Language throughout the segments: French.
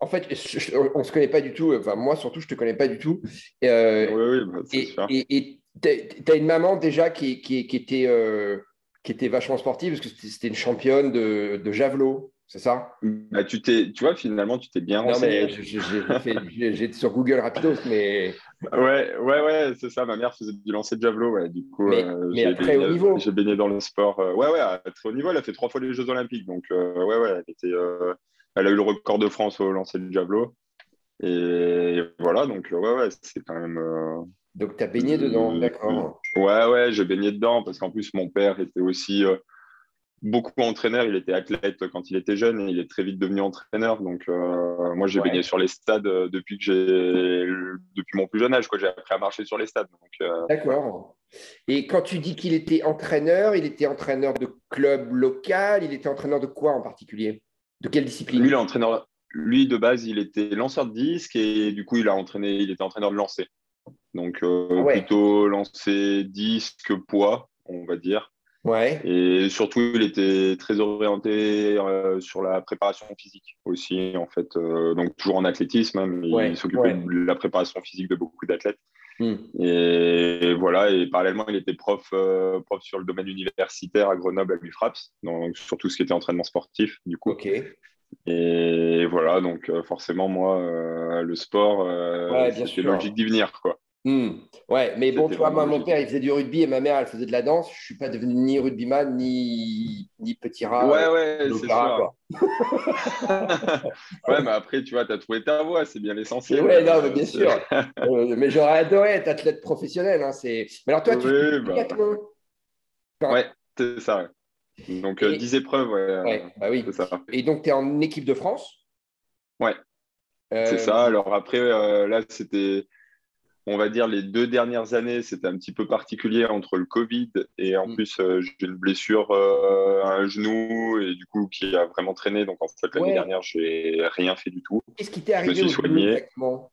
En fait, on ne se connaît pas du tout. Enfin, moi, surtout, je ne te connais pas du tout. Oui, oui, bah, c'est sûr. Et tu as une maman déjà qui était vachement sportive parce que c'était une championne de javelot, c'est ça? Bah, tu vois, finalement, tu t'es bien Non, mais renseigné. j'ai été sur Google rapidos, Ouais, ouais, ouais, c'est ça. Ma mère faisait du lancer de javelot. Ouais. Du coup, mais à très haut j'ai niveau. baigné dans le sport. Ouais, ouais, à très haut niveau. Elle a fait 3 fois les Jeux Olympiques. Donc, ouais, ouais, elle a eu le record de France au lancer de javelot. Et voilà, donc, ouais, ouais, c'est quand même. Donc, tu as baigné dedans, d'accord. Ouais, ouais, j'ai baigné dedans parce qu'en plus, mon père était aussi beaucoup entraîneur. Il était athlète quand il était jeune et il est très vite devenu entraîneur. Donc, moi, j'ai baigné Ouais, sur les stades depuis mon plus jeune âge, quoi. J'ai appris à marcher sur les stades. Donc, voilà. d'accord. Et quand tu dis qu'il était entraîneur, il était entraîneur de club local, il était entraîneur de quoi en particulier? De quelle Lui, discipline? l'entraîneur, lui, de base, il était lanceur de disque et du coup, il était entraîneur de lancer. Donc, Ah ouais, plutôt lancer disque, poids, on va dire. ouais, Et surtout, il était très orienté sur la préparation physique aussi, en fait. Donc, toujours en athlétisme, hein, mais il ouais, s'occupait ouais. de la préparation physique de beaucoup d'athlètes. Hmm. Et voilà, et parallèlement, il était prof sur le domaine universitaire à Grenoble, à l'UFRAPS, donc sur tout ce qui était entraînement sportif, du coup. Ok. Et voilà, donc forcément, moi, le sport, Ouais, bien c'était logique sûr. d'y venir, quoi. Hmm. Ouais, mais bon, C'était tu vois, vraiment moi, mon logique. père, il faisait du rugby et ma mère, elle faisait de la danse. Je suis pas devenu ni rugbyman, ni petit rat Ouais, de ouais, c'est l'opéra, sûr. quoi. Ouais, mais après, tu vois, tu as trouvé ta voie, c'est bien Mais l'essentiel. ouais, non, mais bien sûr. Mais j'aurais adoré être athlète professionnel, hein, c'est... Mais alors, toi, tu fais du Oui, bah, triathlon. Enfin, ouais, c'est ça. Ouais. Donc, et... 10 épreuves, ouais, Ouais, bah c'est oui. ça. Et donc, tu es en équipe de France. Ouais, c'est Euh, ça. Alors après, là, c'était, on va dire, les 2 dernières années, c'était un petit peu particulier entre le Covid et en hmm. plus, j'ai une blessure à un genou et du coup, qui a vraiment traîné. Donc, en fait, l'année Ouais. dernière, j'ai rien fait du tout. Qu'est-ce qui t'est Je me arrivé suis au genou soigné. exactement?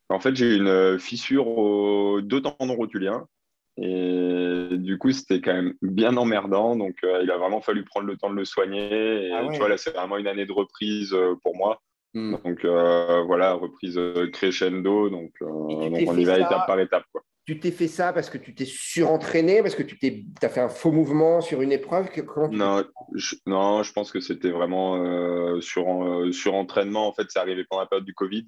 En fait, j'ai eu une fissure aux 2 tendons rotuliens. Et du coup, c'était quand même bien emmerdant. Donc, il a vraiment fallu prendre le temps de le soigner. Ah Et tu vois, là, ouais. c'est vraiment une année de reprise pour moi. Hmm. Donc, voilà, reprise crescendo. Donc, Et tu donc, t'es on fait y va étape ça, par étape, quoi. tu t'es fait ça parce que tu t'es surentraîné, parce que t'as fait un faux mouvement sur une épreuve. Comment tu t'es... Non, je pense que c'était vraiment sur entraînement. En fait, c'est arrivé pendant la période du Covid.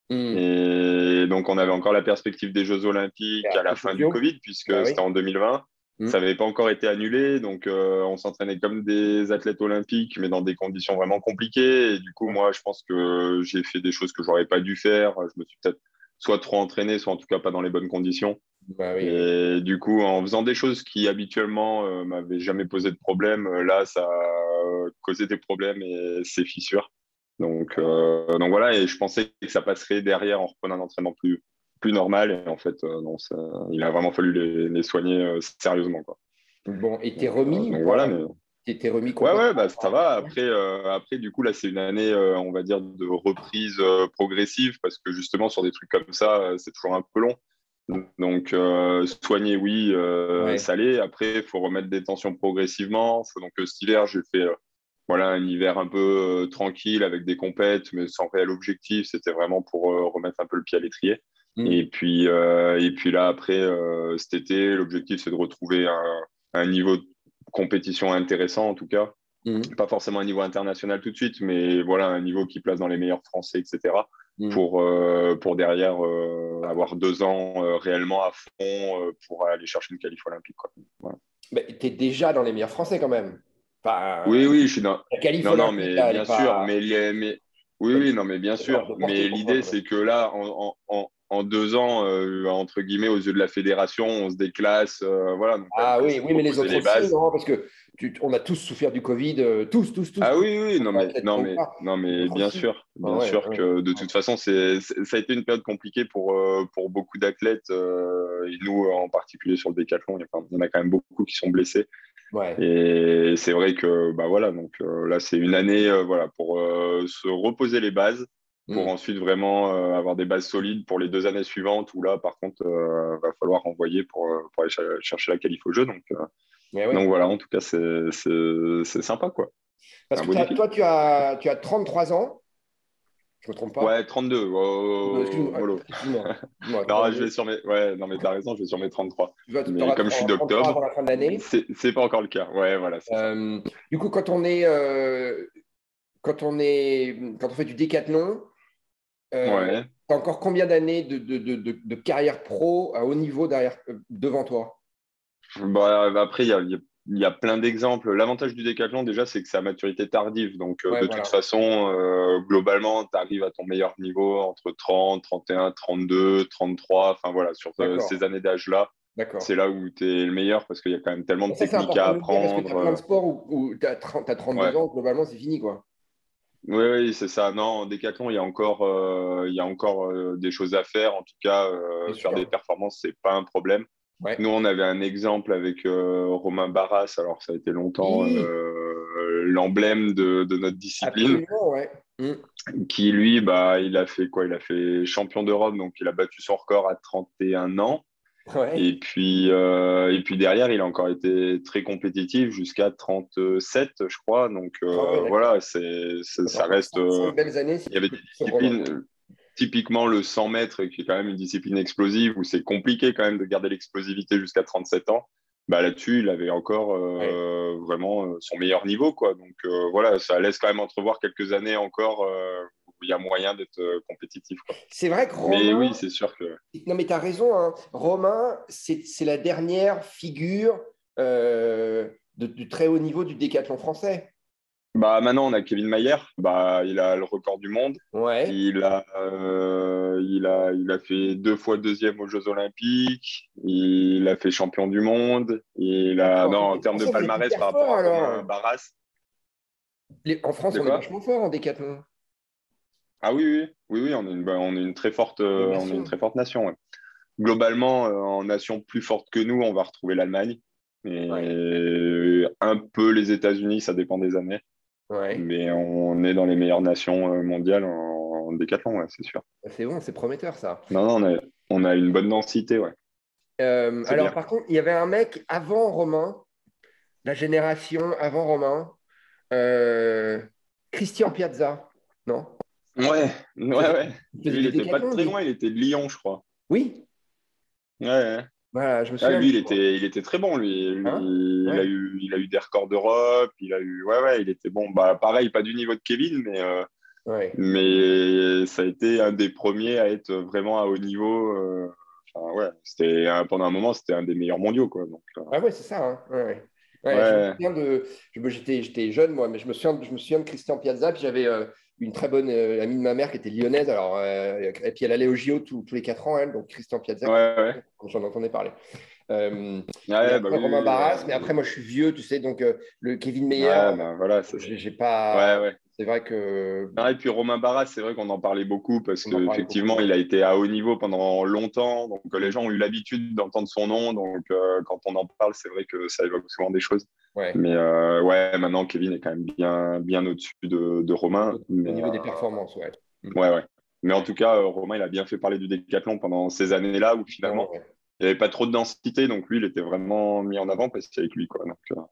Hmm. Et donc, on avait encore la perspective des Jeux Et Olympiques à la après fin du Tokyo? Covid, puisque Bah oui. c'était en 2020. Hmm. Ça n'avait pas encore été annulé. Donc, on s'entraînait comme des athlètes olympiques, mais dans des conditions vraiment compliquées. Et du coup, Ouais. moi, je pense que j'ai fait des choses que j'aurais pas dû faire. Je me suis peut-être soit trop entraîné, soit en tout cas pas dans les bonnes conditions. Bah oui, oui. Et du coup, en faisant des choses qui habituellement m'avaient jamais posé de problème, là, ça a causé des problèmes et ces fissures. Donc voilà, et je pensais que ça passerait derrière en reprenant un entraînement plus normal. Et en fait, non, il a vraiment fallu les soigner sérieusement, quoi. Bon, et t'es remis ou Donc voilà, pas? mais T'es remis ouais, ouais, complètement? bah, ça va. Après, du coup, là, c'est une année, on va dire, de reprise progressive parce que justement, sur des trucs comme ça, c'est toujours un peu long. Donc, soigner, oui, Ouais. ça l'est. Après, il faut remettre des tensions progressivement. Faut donc cet hiver, j'ai fait voilà, un hiver un peu tranquille avec des compètes, mais sans réel objectif. C'était vraiment pour remettre un peu le pied à l'étrier. Hmm. Et puis là, après, cet été, l'objectif, c'est de retrouver un niveau de compétition intéressant, en tout cas. Hmm. Pas forcément un niveau international tout de suite, mais voilà, un niveau qui place dans les meilleurs Français, etc. Hmm. Pour derrière avoir 2 ans réellement à fond pour aller chercher une qualif olympique, quoi. Voilà. Mais t'es déjà dans les meilleurs Français quand même. Oui, Enfin, oui, je suis dans. la qualif Non, non, olympique, mais là, elle est bien sûr, pas... oui, Elle oui, non, mais bien est hors sûr. de portée Mais pour toi l'idée, quand même. c'est que là, en 2 ans, entre guillemets, aux yeux de la fédération, on se déclasse, voilà, donc quand même, Ah on oui, essaie de oui, mais les reposer autres les aussi, bases. non? Parce que on a tous souffert du Covid, tous, Ah oui, oui, non, mais, athlètes non, comme mais, ça. non, Les mais autres aussi. Ah bien ouais, sûr ouais, que de ouais. toute façon, ça a été une période compliquée pour beaucoup d'athlètes, et nous en particulier sur le décathlon, il y en a quand même beaucoup qui sont blessés. Ouais. Et c'est vrai que bah voilà, donc là c'est une année voilà pour se reposer les bases, pour Hmm. ensuite vraiment avoir des bases solides pour les 2 années suivantes où là par contre va falloir envoyer pour aller chercher la qualif au jeu. Mais Donc ouais. voilà, en tout cas c'est sympa quoi. C'est Parce un que beau défi. toi, tu as 33 ans. Je me trompe pas? Ouais, 32. Excuse-moi, Mollo. excuse-moi, Non, je 32. vais sur mes. Ouais, non, mais t'as raison, je vais sur mes 33. Tu Mais auras comme je suis 33 avant d'octobre, la fin de l'année. c'est pas encore le cas. Ouais, voilà, c'est ça. Du coup, quand on fait du décathlon, tu Ouais. as encore combien d'années de carrière pro à haut niveau devant toi? Bah, après, il y a plein d'exemples. L'avantage du décathlon, déjà, c'est que c'est à maturité tardive. Donc, Ouais, de toute voilà. façon, globalement, tu arrives à ton meilleur niveau entre 30, 31, 32, 33. Enfin, voilà, sur D'accord, ces années d'âge-là, d'accord. c'est là où tu es le meilleur parce qu'il y a quand même tellement de Et ça, c'est techniques à important de le dire parce que tu as plein de apprendre. sports où tu as 32 Ouais. ans, globalement, c'est fini, quoi. Oui, oui, c'est ça. Non, en décathlon, il y a encore des choses à faire. En tout cas, Bien faire des sûr. performances, c'est pas un problème. Ouais. Nous, on avait un exemple avec Romain Barras. Alors, ça a été longtemps Oui, l'emblème de notre discipline, absolument, ouais. qui lui, bah, il a fait quoi? Il a fait champion d'Europe, donc il a battu son record à 31 ans. Ouais. Et puis derrière, il a encore été très compétitif jusqu'à 37, je crois. Donc Ah ouais, d'accord. voilà, Donc ça encore reste. 5 belles années si Il y tu avait peux des sur Romain. disciplines, typiquement le 100 mètres, qui est quand même une discipline explosive, où c'est compliqué quand même de garder l'explosivité jusqu'à 37 ans. Bah, là-dessus, il avait encore Ouais. vraiment son meilleur niveau, quoi. Donc voilà, ça laisse quand même entrevoir quelques années encore où il y a moyen d'être compétitif, quoi. C'est vrai que Mais Romain, oui, c'est sûr que. non mais tu as raison, hein. Romain, c'est la dernière figure du très haut niveau du décathlon français. Bah, maintenant, on a Kevin Mayer. Bah, il a le record du monde. Ouais. Il a fait 2 fois deuxième aux Jeux Olympiques. Il a fait champion du monde. Non, D'accord. en Les termes de Français, vous êtes palmarès hyper par rapport forts à Romain alors. Barras. En France, De on est quoi? vachement fort en décathlon. Ah oui, oui, oui, oui, on est une très forte, Une on est une nation. très forte nation. Ouais. Globalement, en nation plus forte que nous, on va retrouver l'Allemagne. Ouais. Et un peu les États-Unis, ça dépend des années. Ouais. Mais on est dans les meilleures nations mondiales en décathlon, ouais, c'est sûr. C'est bon, c'est prometteur ça. Non, non, on a une bonne densité, ouais, c'est Alors, bien. par contre, il y avait un mec avant Romain, la génération avant Romain, euh, Christian Piazza, non? Ouais, ouais, ouais. Il faisait Lui, il du était pas décathlon, très lui. loin, il était de Lyon, je crois. Oui, Ouais, ouais. voilà, je me Ouais, souviens de lui, lui. il était très bon, lui. Hein? Il a Ouais, il a eu des records d'Europe, ouais, ouais, il était bon. Bah, pareil, pas du niveau de Kevin, ouais. mais ça a été un des premiers à être vraiment à haut niveau. Enfin, ouais, pendant un moment, c'était un des meilleurs mondiaux, quoi. Donc, Ah ouais, c'est ça. Hein. Ouais, ouais. Ouais, je me ouais, souviens j'étais jeune, moi, mais je me souviens de Christian Piazza, puis j'avais une très bonne amie de ma mère qui était lyonnaise, alors, et puis elle allait au JO tous les 4 ans, elle, donc Christian Piazza, ouais, ouais. j'en entendais parler. Et Ouais, bah après, oui, Romain oui, Barras, mais après, moi, je suis vieux, tu sais, donc le Kevin Meyer, ouais, bah voilà, c'est ça. j'ai pas. Ouais, ouais. C'est vrai que Ah, et puis Romain Barras, c'est vrai qu'on en parlait beaucoup parce on en parlait qu'effectivement, beaucoup. il a été à haut niveau pendant longtemps. Donc, les Mm. gens ont eu l'habitude d'entendre son nom. Donc, quand on en parle, c'est vrai que ça évoque souvent des choses. Ouais, Mais ouais, maintenant, Kevin est quand même bien au-dessus de Romain. au Mais niveau des performances, ouais. Mm. ouais, ouais. Mais en Ouais. tout cas, Romain, il a bien fait parler du décathlon pendant ces années-là où Ouais, finalement, ouais. il n'y avait pas trop de densité. Donc, lui, il était vraiment mis en avant parce qu'il y avait lui, quoi.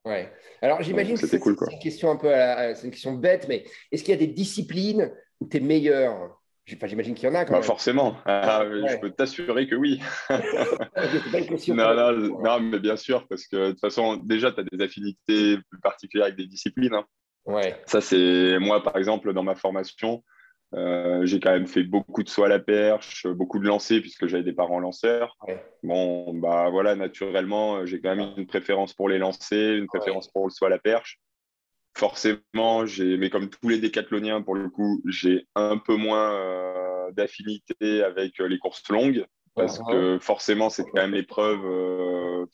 Ouais. Alors, Donc, j'imagine que c'était ça, cool, c'est quoi. une question un peu, c'est une question bête, mais est-ce qu'il y a des disciplines où tu es meilleur? Enfin, j'imagine qu'il y en a quand Bah même. forcément, ah, je Ouais. peux t'assurer que oui. Ok, c'est pas une question Non, complètement. non, non, mais bien sûr, parce que de toute façon, déjà, tu as des affinités plus particulières avec des disciplines, hein. Ouais. Ça, c'est moi, par exemple, dans ma formation, j'ai quand même fait beaucoup de saut à la perche, beaucoup de lancers, puisque j'avais des parents lanceurs. Ouais. Bon, bah voilà, naturellement, j'ai quand même une préférence pour les lancers, une préférence Ouais. pour le saut à la perche. Forcément, mais comme tous les décathloniens, pour le coup, j'ai un peu moins d'affinité avec les courses longues, parce Uhum. que forcément, c'est quand même l'épreuve.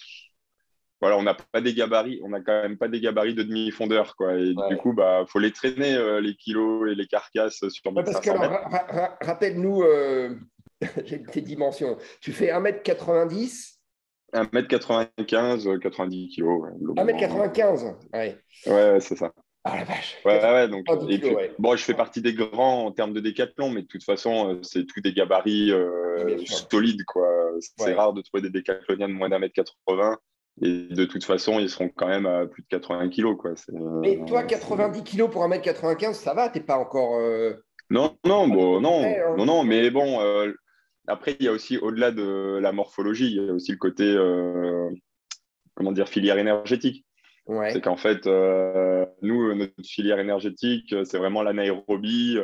Voilà, on n'a quand même pas des gabarits de demi-fondeur, quoi. Et du Ouais. coup, bah, faut les traîner, les kilos et les carcasses sur Ouais, parce que, 1500 alors, mètres. rappelle-nous tes dimensions. Tu fais 1,90 m. 1,95 m, 90 kilos, ouais, globalement. 1,95 m. Ouais. Ouais, ouais, c'est ça. Ah la vache, Ouais, ouais, donc, 90 et kilos, puis, ouais. bon, je fais partie des grands en termes de décathlon, mais de toute façon, c'est tous des gabarits Ouais, bien sûr. solides, quoi. C'est Ouais. rare de trouver des décathloniens de moins d'1,80 m, et de toute façon, ils seront quand même à plus de 80 kilos, quoi. Mais toi, 90 kilos pour 1,95 m, ça va, t'es pas encore. Non, non, bon, Ouais, non, hein. non, non, mais bon, après, il y a aussi, au-delà de la morphologie, il y a aussi le côté, comment dire, filière énergétique. C'est Ouais. qu'en fait, nous, notre filière énergétique, c'est vraiment l'anaérobie,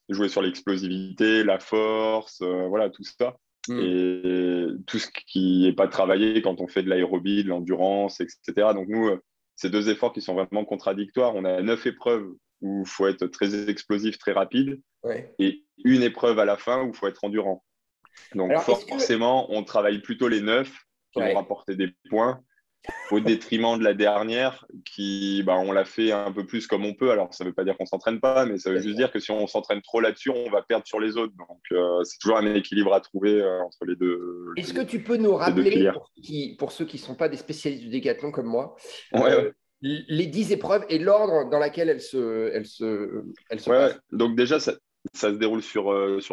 jouer sur l'explosivité, la force, voilà, tout ça. Hmm. Et tout ce qui n'est pas travaillé quand on fait de l'aérobie, de l'endurance, etc. Donc, nous, c'est deux efforts qui sont vraiment contradictoires. On a 9 épreuves où il faut être très explosif, très rapide, Ouais. et une épreuve à la fin où il faut être endurant. Donc, Alors, est-ce que... forcément, on travaille plutôt les 9 qui vont Ouais. rapporter des points au détriment de la dernière qui, bah, on l'a fait un peu plus comme on peut. Alors, ça ne veut pas dire qu'on ne s'entraîne pas, mais ça veut Bien juste sûr. dire que si on s'entraîne trop là-dessus, on va perdre sur les autres. Donc, c'est toujours un équilibre à trouver entre Est-ce que tu peux nous les deux rappeler, filières. pour ceux qui ne sont pas des spécialistes du décathlon comme moi, Ouais, euh, ouais. les 10 épreuves et l'ordre dans lequel elles se Ouais, ouais. passent? Donc, déjà, ça se déroule sur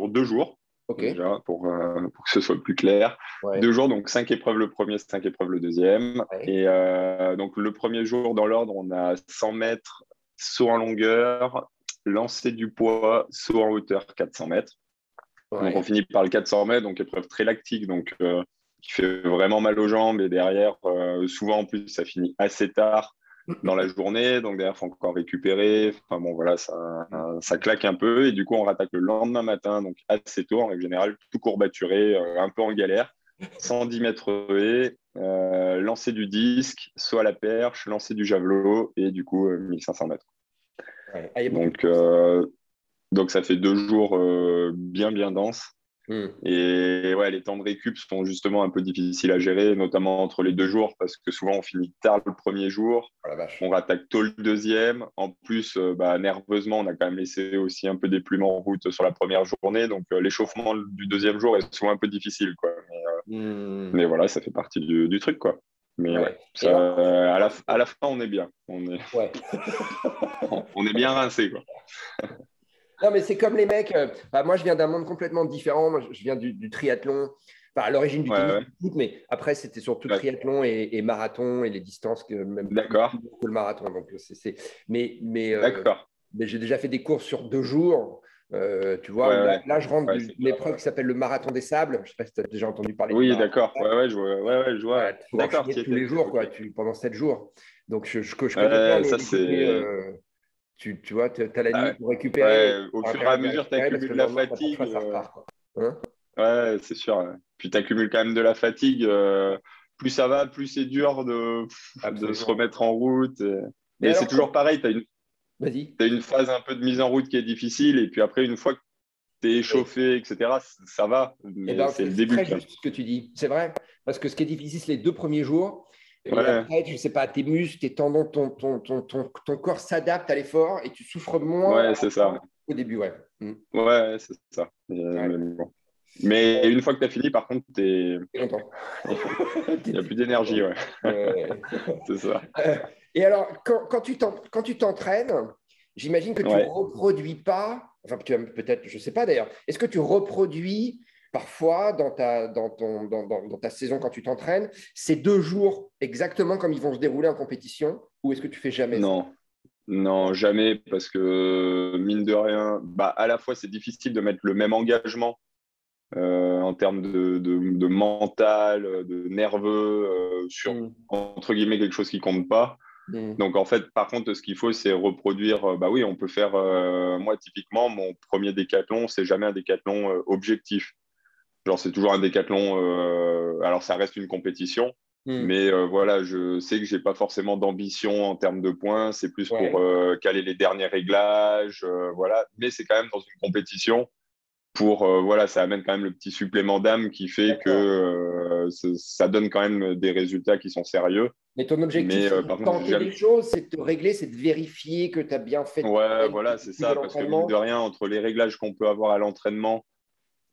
2 jours, OK. déjà, pour que ce soit plus clair. Ouais. 2 jours, donc 5 épreuves le premier, 5 épreuves le deuxième. Ouais. Et donc, le premier jour, dans l'ordre, on a 100 mètres, saut en longueur, lancer du poids, saut en hauteur, 400 mètres. Donc, on Ouais. finit par le 400 mètres, donc épreuve très lactique, donc qui fait vraiment mal aux jambes. Et derrière, souvent en plus, ça finit assez tard dans la journée. Donc, derrière, il faut encore récupérer. Enfin, bon, voilà, ça claque un peu. Et du coup, on rattaque le lendemain matin, donc assez tôt, en règle générale, tout courbaturé, un peu en galère. 110 mètres haies, lancer du disque, saut à la perche, lancer du javelot et du coup 1500 mètres. Ouais. Ah, il y a beaucoup de Donc, courses. donc ça fait 2 jours bien, bien denses. Hmm. Et ouais, les temps de récup sont justement un peu difficiles à gérer, notamment entre les 2 jours, parce que souvent on finit tard le premier jour, Oh la vache. on rattaque tôt le deuxième. En plus, bah, nerveusement, on a quand même laissé aussi un peu des plumes en route sur la première journée, donc l'échauffement du deuxième jour est souvent un peu difficile, quoi. Hmm. Mais voilà, ça fait partie du truc, quoi. Mais ouais, Ouais. Et ça, alors, à la fin, on est bien. ouais. On est bien rincé, quoi. Non, mais c'est comme les mecs. Bah, moi, je viens d'un monde complètement différent. Moi, je viens du triathlon. Enfin, à l'origine du Ouais, tennis, ouais. du foot, mais après, c'était surtout Ouais. triathlon et marathon et les distances que même plus D'accord, longues que le marathon. Donc, Mais, mais, euh, d'accord. mais j'ai déjà fait des courses sur 2 jours. Tu vois, Ouais, où là, ouais. là, je rentre Ouais, d'une c'est clair. épreuve qui s'appelle le marathon des sables. Je ne sais pas si tu as déjà entendu parler du Oui, marathon d'accord. des sables. Ouais, ouais, ouais, ouais, je vois. Voilà, tu D'accord, enchaîner tu y tous les étais. jours, Ok. quoi, pendant 7 jours. Donc, je connais bien Ça, les côtés. c'est. Tu vois, tu as la nuit Ah, pour récupérer, mais ouais, tu au as fur et intérêt à de bien mesure, tu récupérer parce que accumules le la lendemain, tu n'as pas le fatigue. choix, ça repart. Quoi. Hein. Ouais, c'est sûr. Ouais. Puis tu accumules quand même de la fatigue. Plus ça va, plus c'est dur de se Absolument. remettre en route. Mais Mais c'est alors, toujours pareil, vas-y. t'as une phase un peu de mise en route qui est difficile. Et puis après, une fois que tu es Oui. échauffé, etc., ça va. Eh Mais ben, c'est le c'est début, très quoi. juste ce que tu dis. C'est vrai. Parce que ce qui est difficile, c'est les 2 premiers jours. Et Ouais, après, je ne sais pas, tes muscles, tes tendons, ton corps s'adapte à l'effort et tu souffres moins ouais, c'est ça. au début. Ouais. Mm. Ouais, c'est ça. Ouais. Mais bon. Mais une fois que tu as fini, par contre, T'es content. il n'y a plus d'énergie, ouais. Ouais. C'est ça. Euh, et alors, quand tu t'entraînes, j'imagine que tu Ouais. reproduis pas, enfin peut-être, je ne sais pas d'ailleurs, est-ce que tu reproduis parfois dans ta saison quand tu t'entraînes ces 2 jours exactement comme ils vont se dérouler en compétition ou est-ce que tu fais jamais ça? Non, non, jamais, parce que mine de rien, bah, à la fois, c'est difficile de mettre le même engagement en termes de mental, de nerveux, sur, Mm. entre guillemets, quelque chose qui compte pas. Mm. Donc, en fait, par contre, ce qu'il faut, c'est reproduire. Bah oui, on peut faire. Moi, typiquement, mon premier décathlon, c'est jamais un décathlon objectif. Genre, c'est toujours un décathlon. Alors, ça reste une compétition, Mm. mais voilà, je sais que j'ai pas forcément d'ambition en termes de points. C'est plus pour Ouais, caler les derniers réglages, voilà. Mais c'est quand même dans une compétition pour voilà, ça amène quand même le petit supplément d'âme qui fait que d'accord. ça donne quand même des résultats qui sont sérieux. Mais ton objectif, Mais c'est de par contre, tenter j'aime. des choses, c'est de te régler, c'est de vérifier que tu as bien fait Ouais, tel voilà, c'est de ça, parce que mine de l'entraînement. rien, entre les réglages qu'on peut avoir à l'entraînement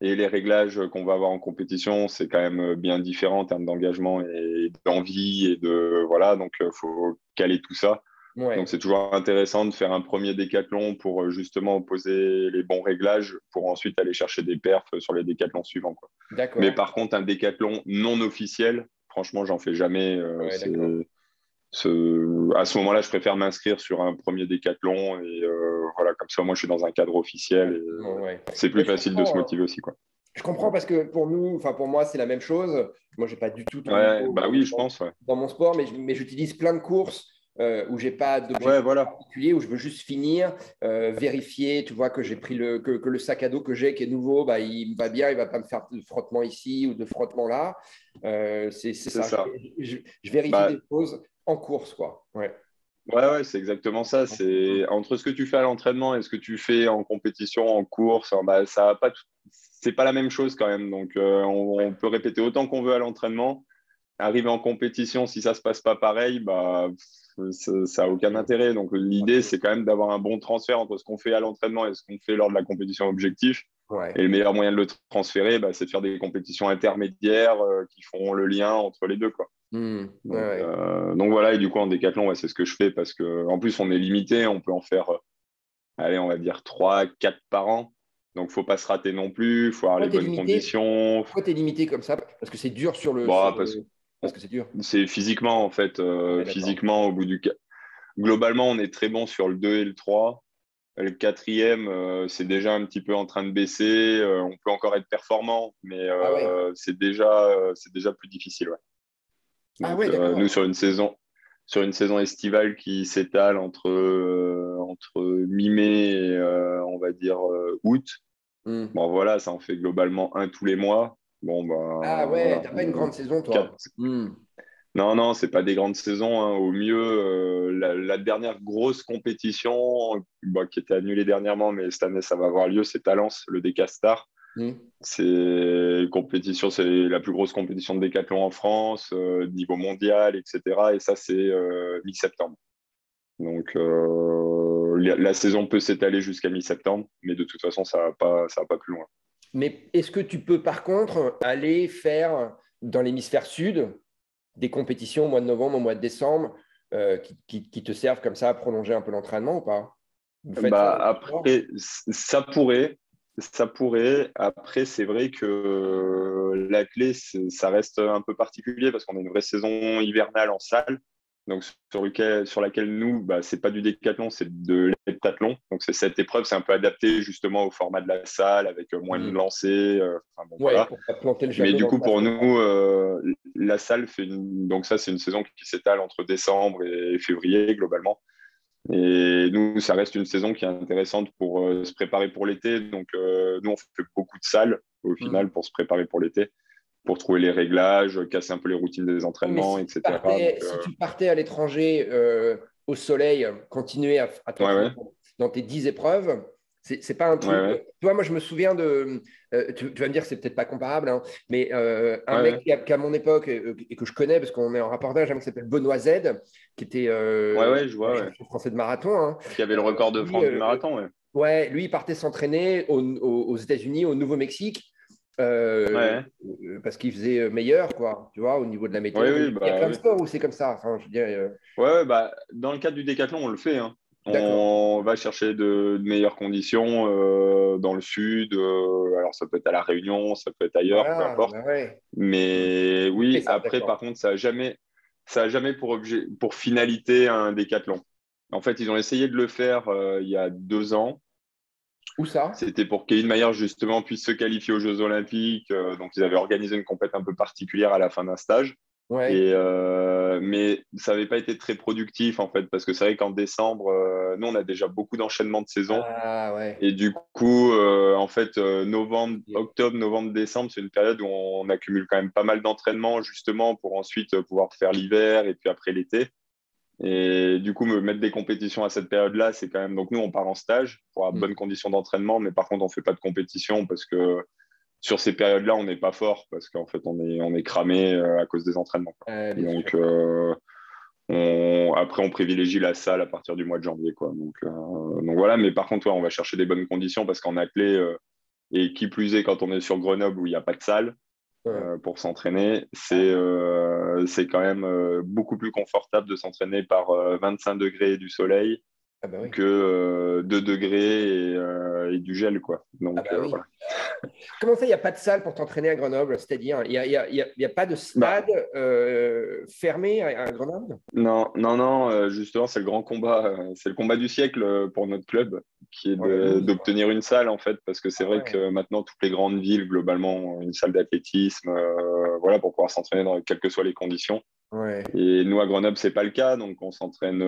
et les réglages qu'on va avoir en compétition, c'est quand même bien différent en termes d'engagement et d'envie et de voilà, donc faut caler tout ça. Donc Ouais, c'est toujours intéressant de faire un premier décathlon pour justement poser les bons réglages pour ensuite aller chercher des perfs sur les décathlons suivants, quoi. Mais d'accord. par contre, un décathlon non officiel, franchement, j'en fais jamais. Ouais, d'accord. À ce moment-là, je préfère m'inscrire sur un premier décathlon et voilà, comme ça, moi, je suis dans un cadre officiel et Ouais. c'est plus Ouais, je facile de se comprends, hein. motiver aussi, quoi. Je comprends parce que pour nous, enfin pour moi, c'est la même chose. Moi, j'ai pas du tout ton Ouais, niveau bah oui, je pense, ouais. dans mon sport, mais j'utilise plein de courses où j'ai pas Ouais, d'objectif voilà. particulier, où je veux juste finir, vérifier, tu vois, que j'ai pris que le sac à dos que j'ai qui est nouveau, bah, il me va bien, il va pas me faire de frottement ici ou de frottement là. C'est C'est ça. ça. Je vérifie Bah, des choses en course, quoi. Ouais. ouais, c'est exactement ça. C'est entre ce que tu fais à l'entraînement et ce que tu fais en compétition, en course, bah, ça a pas c'est pas la même chose quand même. Donc, on peut répéter autant qu'on veut à l'entraînement. Arriver en compétition, si ça se passe pas pareil, bah, ça a aucun intérêt. Donc, l'idée, c'est quand même d'avoir un bon transfert entre ce qu'on fait à l'entraînement et ce qu'on fait lors de la compétition objectif. Ouais. Et le meilleur moyen de le transférer, bah, c'est de faire des compétitions intermédiaires qui font le lien entre les deux, quoi. Ouais, ouais. Donc voilà, et du coup, en décathlon, ouais, c'est ce que je fais parce que en plus, on est limité, on peut en faire, allez, on va dire 3, 4 par an. Donc, faut pas se rater non plus, il faut avoir Pourquoi les t'es bonnes limité? conditions. Pourquoi t'es limité comme ça? Parce que c'est dur Bon, parce parce que c'est dur. c'est physiquement, en fait, Ouais, d'accord. physiquement, au bout du. Globalement, on est très bon sur le 2 et le 3. Le quatrième, c'est déjà un petit peu en train de baisser. On peut encore être performant, mais Ah ouais. c'est déjà plus difficile. Ouais. Ah Donc, ouais, nous, d'accord. sur une saison estivale qui s'étale entre mi-mai et, on va dire, août, Hmm. bon, voilà, ça en fait globalement un tous les mois. Bon, Ah bah, ouais, voilà. t'as pas une grande saison, Quatre- toi. Hmm. Non, non, c'est pas des grandes saisons, hein. Au mieux, la dernière grosse compétition bah, qui était annulée dernièrement, mais cette année, ça va avoir lieu, c'est Talence, le Decastar. Hmm. C'est une compétition, c'est la plus grosse compétition de décathlon en France, niveau mondial, etc. Et ça, c'est mi-septembre. Donc, la saison peut s'étaler jusqu'à mi-septembre, mais de toute façon, ça va pas plus loin. Mais est-ce que tu peux, par contre, aller faire dans l'hémisphère sud des compétitions au mois de novembre, au mois de décembre, qui te servent comme ça à prolonger un peu l'entraînement ou pas? Vous faites ça Bah, dans le sport? après, ça pourrait. Après, c'est vrai que la clé, ça reste un peu particulier parce qu'on a une vraie saison hivernale en salle. Donc, sur laquelle nous, bah, c'est pas du décathlon, c'est de l'heptathlon. Donc, c'est cette épreuve, c'est un peu adapté justement au format de la salle avec moins de Hmm. lancers. Enfin, bon, Ouais, voilà. pour pas planter le Mais javelot du dans le coup, pour plafond, nous, quoi. la salle donc ça, c'est une saison qui s'étale entre décembre et février globalement. Et nous, ça reste une saison qui est intéressante pour se préparer pour l'été. Donc, nous, on fait beaucoup de salles au Hmm. final pour se préparer pour l'été, pour trouver les réglages, casser un peu les routines des Ouais, mais entraînements, etc. Donc, si tu partais à l'étranger au soleil, continuer à ouais, t'entraîner ouais, dans tes 10 épreuves, c'est pas un ouais, truc. ouais, Tu vois, moi, je me souviens de. Tu vas me dire que c'est peut-être pas comparable, hein, mais un ouais, mec ouais, qui, à mon époque, et que je connais parce qu'on est en rapportage, un mec qui s'appelle Benoît Z, qui était ouais, ouais, je un vois, ouais. champion français de marathon. Hein. Qui avait le record de Lui, France du marathon, ouais. ouais, lui, il partait s'entraîner aux États-Unis, au Nouveau-Mexique. Ouais, Parce qu'il faisait meilleur, quoi, tu vois, au niveau de la météo. ouais, Mais oui, il y a bah plein de oui. sports où c'est comme ça. Enfin, je veux dire, Ouais, ouais, bah, dans le cadre du décathlon, on le fait, hein. d'accord. On va chercher de meilleures conditions dans le sud. Alors, ça peut être à La Réunion, ça peut être ailleurs, peu Voilà, importe. bah ouais. Mais Vous faites oui, ça, après, par d'accord. contre, ça a jamais pour finalité un décathlon. En fait, ils ont essayé de le faire il y a 2 ans. Où ça? C'était pour qu'Eline Maillard, justement, puisse se qualifier aux Jeux Olympiques. Donc, ils avaient organisé une compète un peu particulière à la fin d'un stage. Ouais. Mais ça n'avait pas été très productif, en fait, parce que c'est vrai qu'en décembre, nous, on a déjà beaucoup d'enchaînements de saison. Ah ouais. Et du coup, en fait, octobre, novembre, décembre, c'est une période où on accumule quand même pas mal d'entraînements, justement, pour ensuite pouvoir faire l'hiver et puis après l'été. Et du coup, me mettre des compétitions à cette période-là, c'est quand même. Donc, nous, on part en stage pour avoir de bonnes Hmm. conditions d'entraînement, mais par contre, on ne fait pas de compétition parce que sur ces périodes-là, on n'est pas fort parce qu'en fait, on est cramé à cause des entraînements, quoi. Bien sûr. Donc, après, on privilégie la salle à partir du mois de janvier, quoi. Donc voilà, mais par contre, ouais, on va chercher des bonnes conditions parce qu'en athlée, et qui plus est quand on est sur Grenoble où il n'y a pas de salle Ouais. pour s'entraîner, Ah, c'est quand même beaucoup plus confortable de s'entraîner par 25 degrés et du soleil ah bah oui. que 2 degrés et du gel, quoi. Ah Donc bah oui. voilà. Comment ça, il n'y a pas de salle pour t'entraîner à Grenoble? C'est-à-dire, il y a pas de Bah, stade fermé à Grenoble? non, non, non, justement, c'est le grand combat, c'est le combat du siècle pour notre club, qui est Dans le Doubs, quoi. d'obtenir une salle, en fait, parce que c'est Ah vrai ouais. que maintenant, toutes les grandes villes, globalement, ont une salle d'athlétisme, voilà, pour pouvoir s'entraîner dans quelles que soient les conditions. Ouais. Et nous, à Grenoble, c'est pas le cas, donc on s'entraîne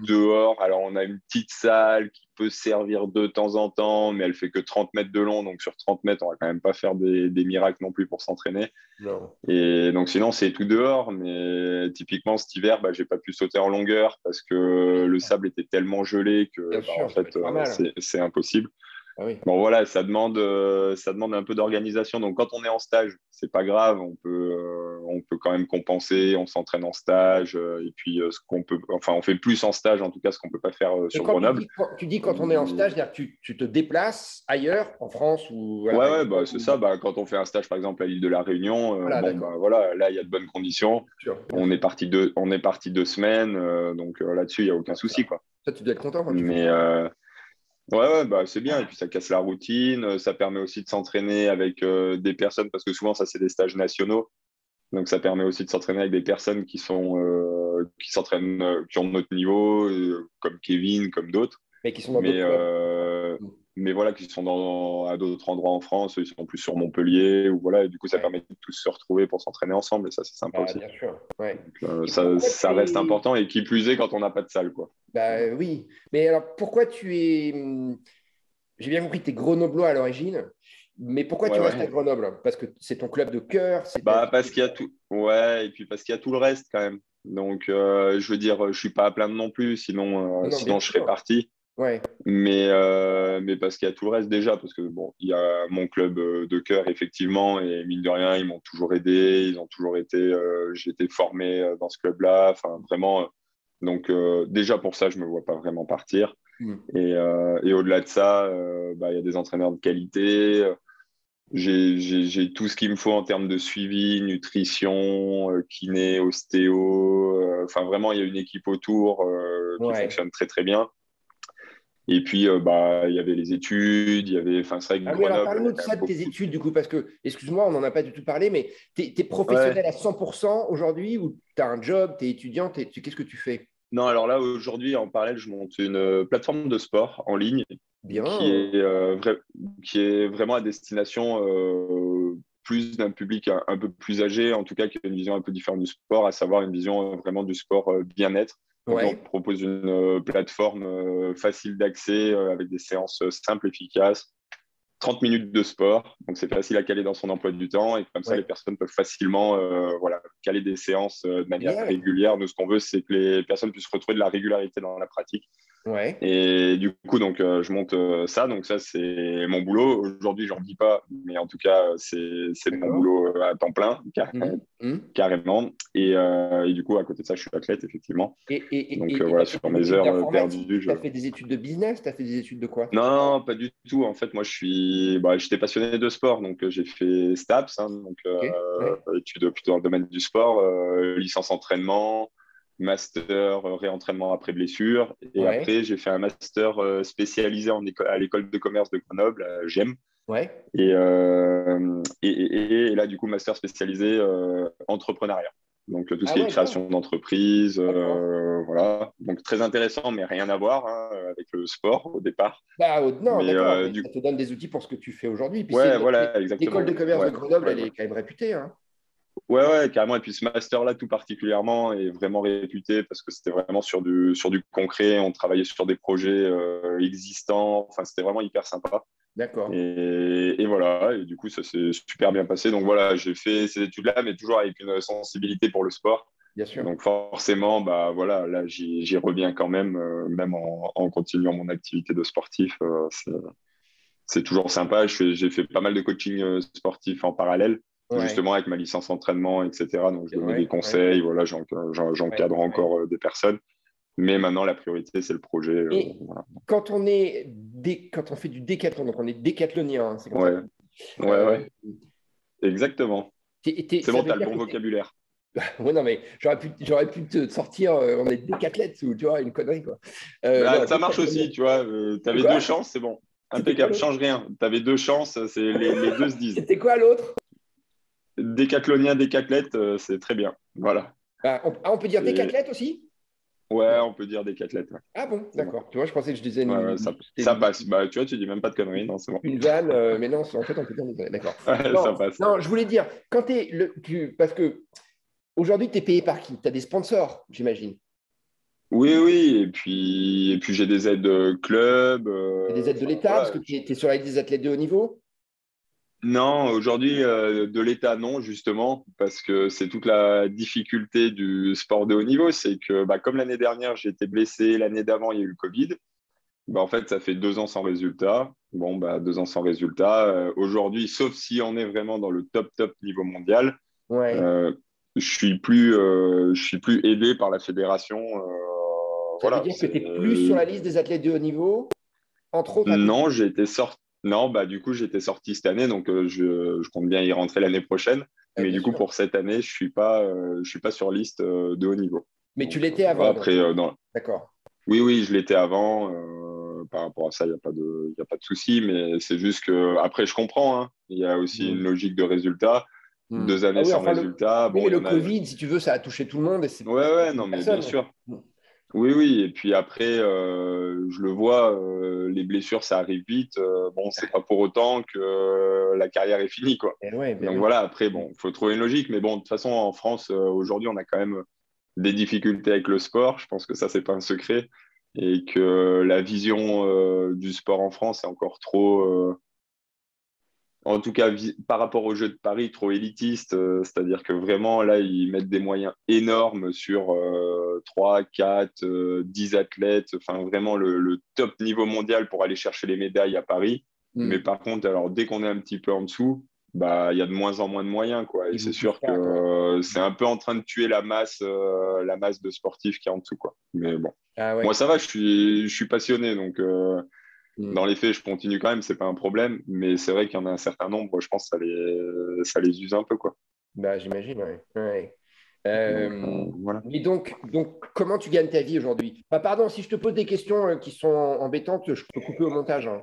dehors. Alors, on a une petite salle qui peut servir de temps en temps, mais elle fait que 30 mètres de long, donc sur 30 mètres, on va quand même pas faire des miracles non plus pour s'entraîner. Non. Et donc sinon, c'est tout dehors, mais typiquement cet hiver, bah, j'ai pas pu sauter en longueur parce que le sable était tellement gelé que Bien bah, en sûr, ça peut fait, être pas mal. c'est impossible. Ah oui. Bon voilà, ça demande un peu d'organisation. Donc quand on est en stage, c'est pas grave, on peut quand même compenser, on s'entraîne en stage, et puis ce qu'on peut, enfin on fait plus en stage en tout cas ce qu'on peut pas faire Et sur quand Grenoble. tu dis quand on est en stage, c'est-à-dire que tu te déplaces ailleurs, en France ou à La Ouais, ouais, Réunion bah, c'est ça. Bah, quand on fait un stage, par exemple, à l'île de la Réunion, Voilà, bon, bah, d'accord. voilà, là, il y a de bonnes conditions. Bien sûr, bien On est sûr. parti on est parti 2 semaines, donc là-dessus, il n'y a aucun Ah, souci, quoi. ça, tu dois être content quand tu fais Mais ça. ouais, ouais, bah, c'est bien. Et puis, ça casse la routine. Ça permet aussi de s'entraîner avec des personnes, parce que souvent, ça, c'est des stages nationaux. Donc, ça permet aussi de s'entraîner avec des personnes qui s'entraînent, qui ont notre niveau, comme Kevin, comme d'autres. Mais qui sont dans Mais, d'autres clubs. mais voilà, qui sont à d'autres endroits en France, ils sont plus sur Montpellier, ou voilà, et du coup, ça Ouais. permet de tous se retrouver pour s'entraîner ensemble, et ça, c'est sympa Bah, aussi. bien sûr. Ouais. Et Ça, pourquoi tu ça reste es. important, et qui plus est quand on n'a pas de salle, quoi. Bah oui. Mais alors, pourquoi tu es. J'ai bien compris que tu es grenoblois à l'origine, mais pourquoi Ouais, tu restes à ouais. Grenoble? Parce que c'est ton club de cœur, Bah, parce qu'il y a tout, ouais, et puis parce qu'il y a tout le reste, quand même. Donc, je veux dire, je suis pas à plaindre non plus, Non, non, bien sinon je serais sûr. parti. Ouais. Mais parce qu'il y a tout le reste déjà, parce que bon, il y a mon club de cœur, effectivement, et mine de rien, ils m'ont toujours aidé, ils ont toujours été, j'ai été formé dans ce club-là, enfin vraiment. Donc déjà pour ça, je me vois pas vraiment partir. Mm. Et au-delà de ça, bah, il y a des entraîneurs de qualité. J'ai tout ce qu'il me faut en termes de suivi, nutrition, kiné, ostéo. Enfin vraiment, il y a une équipe autour qui Ouais. fonctionne très très bien. Et puis, bah, il y avait les études, il y avait, enfin, c'est vrai que Ah oui, alors Grenoble, il y parle-nous a de quand ça, même de tes beaucoup. études, du coup, parce que, excuse-moi, on n'en a pas du tout parlé, mais tu es, Ouais. professionnel à 100% aujourd'hui ou tu as un job, tu es étudiant, qu'est-ce que tu fais? Non, alors là, aujourd'hui, en parallèle, je monte une plateforme de sport en ligne qui Bien. est, qui est vraiment à destination plus d'un public un peu plus âgé, en tout cas, qui a une vision un peu différente du sport, à savoir une vision vraiment du sport bien-être. Donc, on Ouais. propose une plateforme facile d'accès avec des séances simples, efficaces 30 minutes de sport, donc c'est facile à caler dans son emploi du temps et comme ça les Ouais. personnes peuvent facilement voilà, caler des séances de manière Génial. régulière. Nous, ce qu'on veut, c'est que les personnes puissent retrouver de la régularité dans la pratique. Ouais. Et du coup, donc, je monte ça. Donc, ça, c'est mon boulot. Aujourd'hui, j'en vis pas, mais en tout cas, c'est mon D'accord. boulot à temps plein, Mhm. Mhm. carrément. Et du coup, à côté de ça, je suis athlète, effectivement. Donc, Tu voilà, as fait sur des mes études heures d'informatique, perdues, tu as fait des études de business, tu as fait des études de quoi? non, pas du tout. En fait, moi, j'étais passionné de sport, donc j'ai fait STAPS, hein, donc Ok. Ouais. études plutôt dans le domaine du sport, licence entraînement, master réentraînement après blessure, et Ouais. après j'ai fait un master spécialisé à l'école de commerce de Grenoble, à GEM, Ouais. et là du coup master spécialisé entrepreneuriat. Donc tout ce Ah qui est ouais, bien. création d'entreprise, D'accord. voilà. Donc très intéressant, mais rien à voir hein, avec le sport au départ. Bah, non, Mais d'accord, mais ça te donne des outils pour ce que tu fais aujourd'hui. Puis ouais, voilà, l'école de exactement. commerce de Ouais, Grenoble, ouais, elle est ouais. quand même réputée, hein. Ouais, ouais, carrément. Et puis ce master-là, tout particulièrement, est vraiment réputé parce que c'était vraiment sur du concret. On travaillait sur des projets existants. Enfin, c'était vraiment hyper sympa. D'accord, Et voilà. Et du coup, ça s'est super bien passé. Donc voilà, j'ai fait ces études-là, mais toujours avec une sensibilité pour le sport. bien sûr. Donc forcément, bah voilà, là, j'y reviens quand même, même en continuant mon activité de sportif. C'est toujours sympa. J'ai fait pas mal de coaching sportif en parallèle, Ouais, justement avec ma licence entraînement, etc. Donc, je donnais des ouais, ouais, conseils, voilà, ouais, j'encadre ouais. encore des personnes. Mais maintenant, la priorité, c'est le projet. Et Voilà. quand on fait du décathlon, donc on est décathlonien, hein, c'est comme ça Ouais, qu'on dit. ouais, Euh, ouais, exactement. C'est Ça bon, veut tu as le dire bon que vocabulaire. ouais, non, mais j'aurais pu te sortir, on est décathlètes ou tu vois, une connerie, quoi. Bah, Non, ça marche décathlonien. aussi, tu vois. Tu De avais deux quoi? chances, c'est bon. C'était quoi impeccable, l'autre? change rien. Tu avais deux chances, les deux se disent. C'était quoi l'autre? Décathlonien, décathlète, c'est très bien. Voilà. On peut dire C'est- décathlète aussi? Ouais, Non. on peut dire décathlète. Ouais. Ah bon, C'est bon. d'accord. Tu vois, je pensais que je disais Ouais, ouais, c'était ça passe. Bah, tu vois, tu dis même pas de conneries. Non, c'est bon. une vanne, mais non, en fait, on peut dire désolé. D'accord. Ouais, Non, ça passe. non, je voulais dire, quand parce que aujourd'hui, tu es payé par qui? Tu as des sponsors, j'imagine. Oui, oui. Et puis j'ai des aides club. Tu as des aides de Enfin, l'État parce voilà. que tu es sur la liste des athlètes de haut niveau? Non, aujourd'hui, de l'État, non, justement, parce que c'est toute la difficulté du sport de haut niveau. C'est que, bah, comme l'année dernière, j'ai été blessé, l'année d'avant, il y a eu le Covid. Bah, en fait, ça fait 2 ans sans résultat. Bon, bah, 2 ans sans résultat. Aujourd'hui, sauf si on est vraiment dans le top, top niveau mondial, Ouais. euh, je suis plus aidé par la fédération. Ça veut Voilà, dire que tu es plus sur la liste des athlètes de haut niveau, entre autres à cause non, du. j'ai été sorti. Non, bah du coup, j'étais sorti cette année, donc je compte bien y rentrer l'année prochaine. Ouais, Mais bien du coup, sûr. pour cette année, je suis pas sur liste de haut niveau. Mais tu Donc l'étais voilà, avant, donc. après, D'accord. oui, oui, je l'étais avant. Par rapport à ça, il y a pas de souci. Mais c'est juste que après, je comprends, hein. Il y a aussi une Hmm. logique de résultat. Hmm. Deux Ah années oui, sans enfin, résultat. oui, Bon, mais il y le en a. Covid, si tu veux, ça a touché tout le monde et c'est Ouais, ouais, non, mais bien personne. sûr. Oui, oui, et puis après, je le vois, les blessures, ça arrive vite. Bon, c'est pas pour autant que la carrière est finie, quoi. Et ouais, ben Donc oui. voilà, après, bon, il faut trouver une logique. Mais bon, de toute façon, en France, aujourd'hui, on a quand même des difficultés avec le sport. Je pense que ça, c'est pas un secret. Et que la vision du sport en France est encore trop, en tout cas, par rapport aux Jeux de Paris, trop élitiste. C'est-à-dire que vraiment, là, ils mettent des moyens énormes sur 3, 4, 10 athlètes. Enfin, vraiment le top niveau mondial pour aller chercher les médailles à Paris. Mais Hmm. par contre, alors, dès qu'on est un petit peu en dessous, bah, il y a de moins en moins de moyens, quoi. Et Ils c'est vous poussent sûr que pas, quoi. c'est un peu en train de tuer la masse de sportifs qui est en dessous, quoi. Mais bon. Ah Moi, ouais. ça va, je suis passionné. Donc, Hmm. dans les faits, je continue quand même, c'est pas un problème, mais c'est vrai qu'il y en a un certain nombre, je pense, ça les use un peu, quoi. Bah, j'imagine, ouais. Ouais. Donc, Euh, voilà. mais donc, comment tu gagnes ta vie aujourd'hui? Bah, pardon, si je te pose des questions qui sont embêtantes, je peux couper au montage, hein.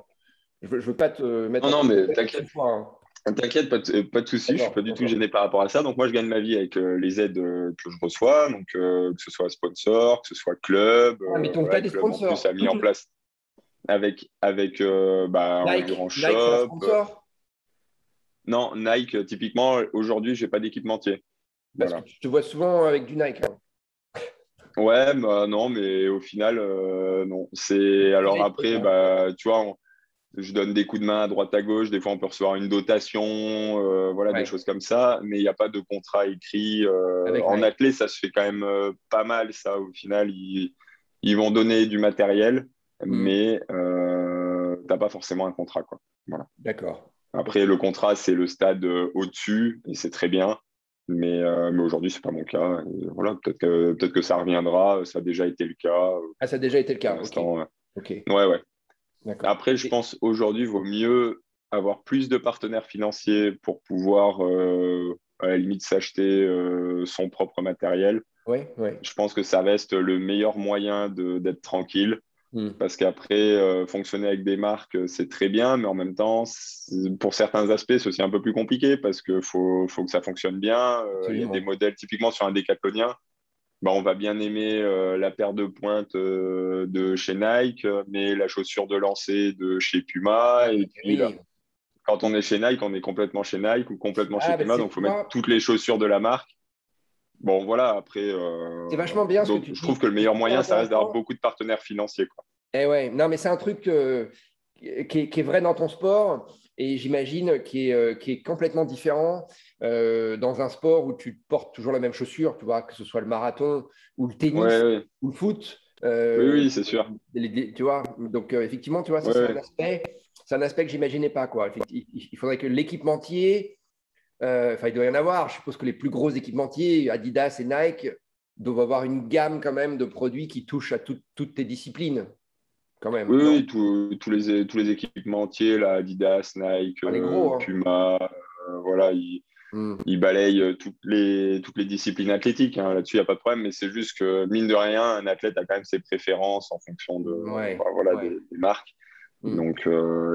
Je veux pas te mettre Non, en non, colère mais quoi que ce t'inquiète, soit, hein. t'inquiète, pas de souci, je suis D'accord, pas du tout d'accord. gêné par rapport à ça. Donc, moi, je gagne ma vie avec les aides que je reçois, donc que ce soit sponsor, que ce soit club. Ah, mais donc, tu as Voilà, des club, en plus, a sponsors. mis en place avec bah, Nike, Endurance Nike, c'est un Shop. sponsor. Non, Nike, typiquement, aujourd'hui, j'ai pas d'équipementier. Parce que Voilà. je te vois souvent avec du Nike, hein. Ouais, bah non, mais au final, non. C'est alors après, bah, tu vois, je donne des coups de main à droite à gauche. Des fois, on peut recevoir une dotation, voilà, des Ouais, choses comme ça. Mais il n'y a pas de contrat écrit. avec En Nike. athlée, ça se fait quand même pas mal, ça. Au final, ils vont donner du matériel, Hmm. mais t'as pas forcément un contrat, quoi. Voilà. D'accord. Ok. Après, le contrat, c'est le stade au-dessus, et c'est très bien. Mais aujourd'hui, c'est pas mon cas. Et voilà, peut-être que ça reviendra. Ça a déjà été le cas Ah, ça a déjà été le pour cas. Ok. l'instant. Ok. Ouais, ouais. D'accord. Après, je pense aujourd'hui, il vaut mieux avoir plus de partenaires financiers pour pouvoir, à la limite, s'acheter son propre matériel. Ouais, ouais. Je pense que ça reste le meilleur moyen d'être tranquille. Hmm. Parce qu'après, fonctionner avec des marques, c'est très bien, mais en même temps, pour certains aspects, c'est aussi un peu plus compliqué parce qu'il faut que ça fonctionne bien. Il y a des Absolument. modèles, typiquement sur un décathlonien, bah, on va bien aimer la paire de pointes de chez Nike, mais la chaussure de lancer de chez Puma. Ah, Et puis là, oui. quand on est chez Nike, on est complètement chez Nike ou complètement chez Ah, ben, Puma, c'est, donc il tu faut mettre vois, toutes les chaussures de la marque. Bon, voilà, après, c'est vachement bien ce que donc tu je trouve dis. que le C'est meilleur super moyen, ça reste d'avoir intéressant. beaucoup de partenaires financiers, quoi. Eh ouais, non, mais c'est un truc qui est vrai dans ton sport et j'imagine qui est complètement différent dans un sport où tu portes toujours la même chaussure, tu vois, que ce soit le marathon ou le tennis Ouais, ouais. ou le foot. Oui, oui, c'est sûr. Tu vois, donc effectivement, tu vois, ça Ouais, c'est un ouais. aspect, c'est un aspect que j'imaginais pas, quoi. Il faudrait que l'équipementier, enfin, il doit y en avoir. Je suppose que les plus gros équipementiers, Adidas et Nike, doivent avoir une gamme quand même de produits qui touchent à toutes tes disciplines, quand même, Oui, non? oui, tous les équipementiers, là, Adidas, Nike, Enfin, les gros, hein. Puma, voilà, Hmm. ils balayent toutes les disciplines athlétiques, hein. Là-dessus, il n'y a pas de problème, mais c'est juste que, mine de rien, un athlète a quand même ses préférences en fonction de, Ouais, bah, voilà, ouais. des marques. Mm. Donc,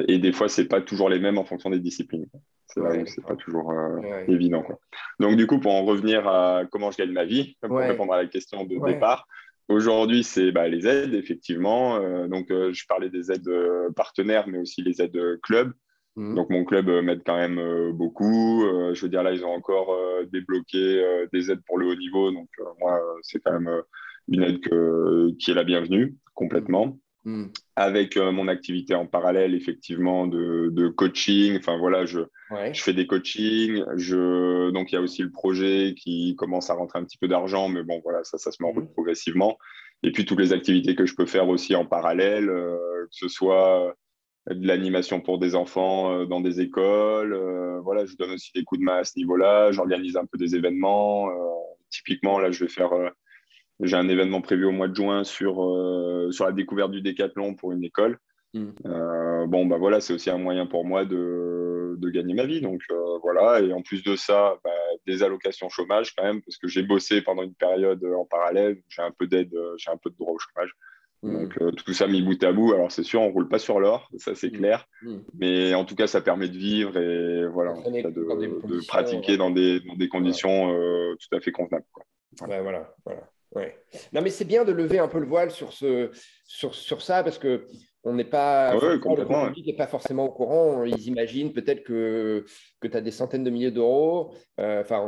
et des fois, c'est pas toujours les mêmes en fonction des disciplines. C'est là Ouais, où c'est pas d'accord. toujours Ouais, évident, quoi. Donc, du coup, pour en revenir à comment je gagne ma vie, pour ouais, répondre à la question de ouais. départ, aujourd'hui, c'est les aides, effectivement. Donc, je parlais des aides partenaires, mais aussi les aides clubs. Mm. Donc, mon club m'aide quand même beaucoup. Je veux dire, là, ils ont encore débloqué des aides pour le haut niveau. Donc, moi, c'est quand même une aide qui est la bienvenue, Mm. complètement. Mm. Avec mon activité en parallèle, effectivement, de coaching. Enfin, voilà, je Ouais. fais des coachings. Donc, il y a aussi le projet qui commence à rentrer un petit peu d'argent. Mais bon, voilà, ça se met en route Mm. progressivement. Et puis, toutes les activités que je peux faire aussi en parallèle, que ce soit de l'animation pour des enfants dans des écoles. Voilà, je donne aussi des coups de main à ce niveau-là. J'organise un peu des événements. Typiquement, là, j'ai un événement prévu au mois de juin sur la découverte du décathlon pour une école. Mm. Bon, voilà, c'est aussi un moyen pour moi de gagner ma vie. Donc, voilà. Et en plus de ça, des allocations chômage quand même, parce que j'ai bossé pendant une période en parallèle. J'ai un peu d'aide, j'ai un peu de droit au chômage. Mm. Donc, tout ça mis bout à bout. Alors, c'est sûr, on roule pas sur l'or, ça c'est Mm. clair. Mm. Mais en tout cas, ça permet de vivre et voilà, en tout cas, S'entraîner dans des bonnes de conditions. pratiquer dans des Voilà. conditions tout à fait convenables, quoi. Voilà. Ouais, voilà, voilà. Ouais. Non, mais c'est bien de lever un peu le voile sur ça parce que on n'est pas, enfin, Oui, le grand complètement. Ouais. public n'est pas forcément au courant. Ils imaginent peut-être que tu as des centaines de milliers d'euros. Enfin,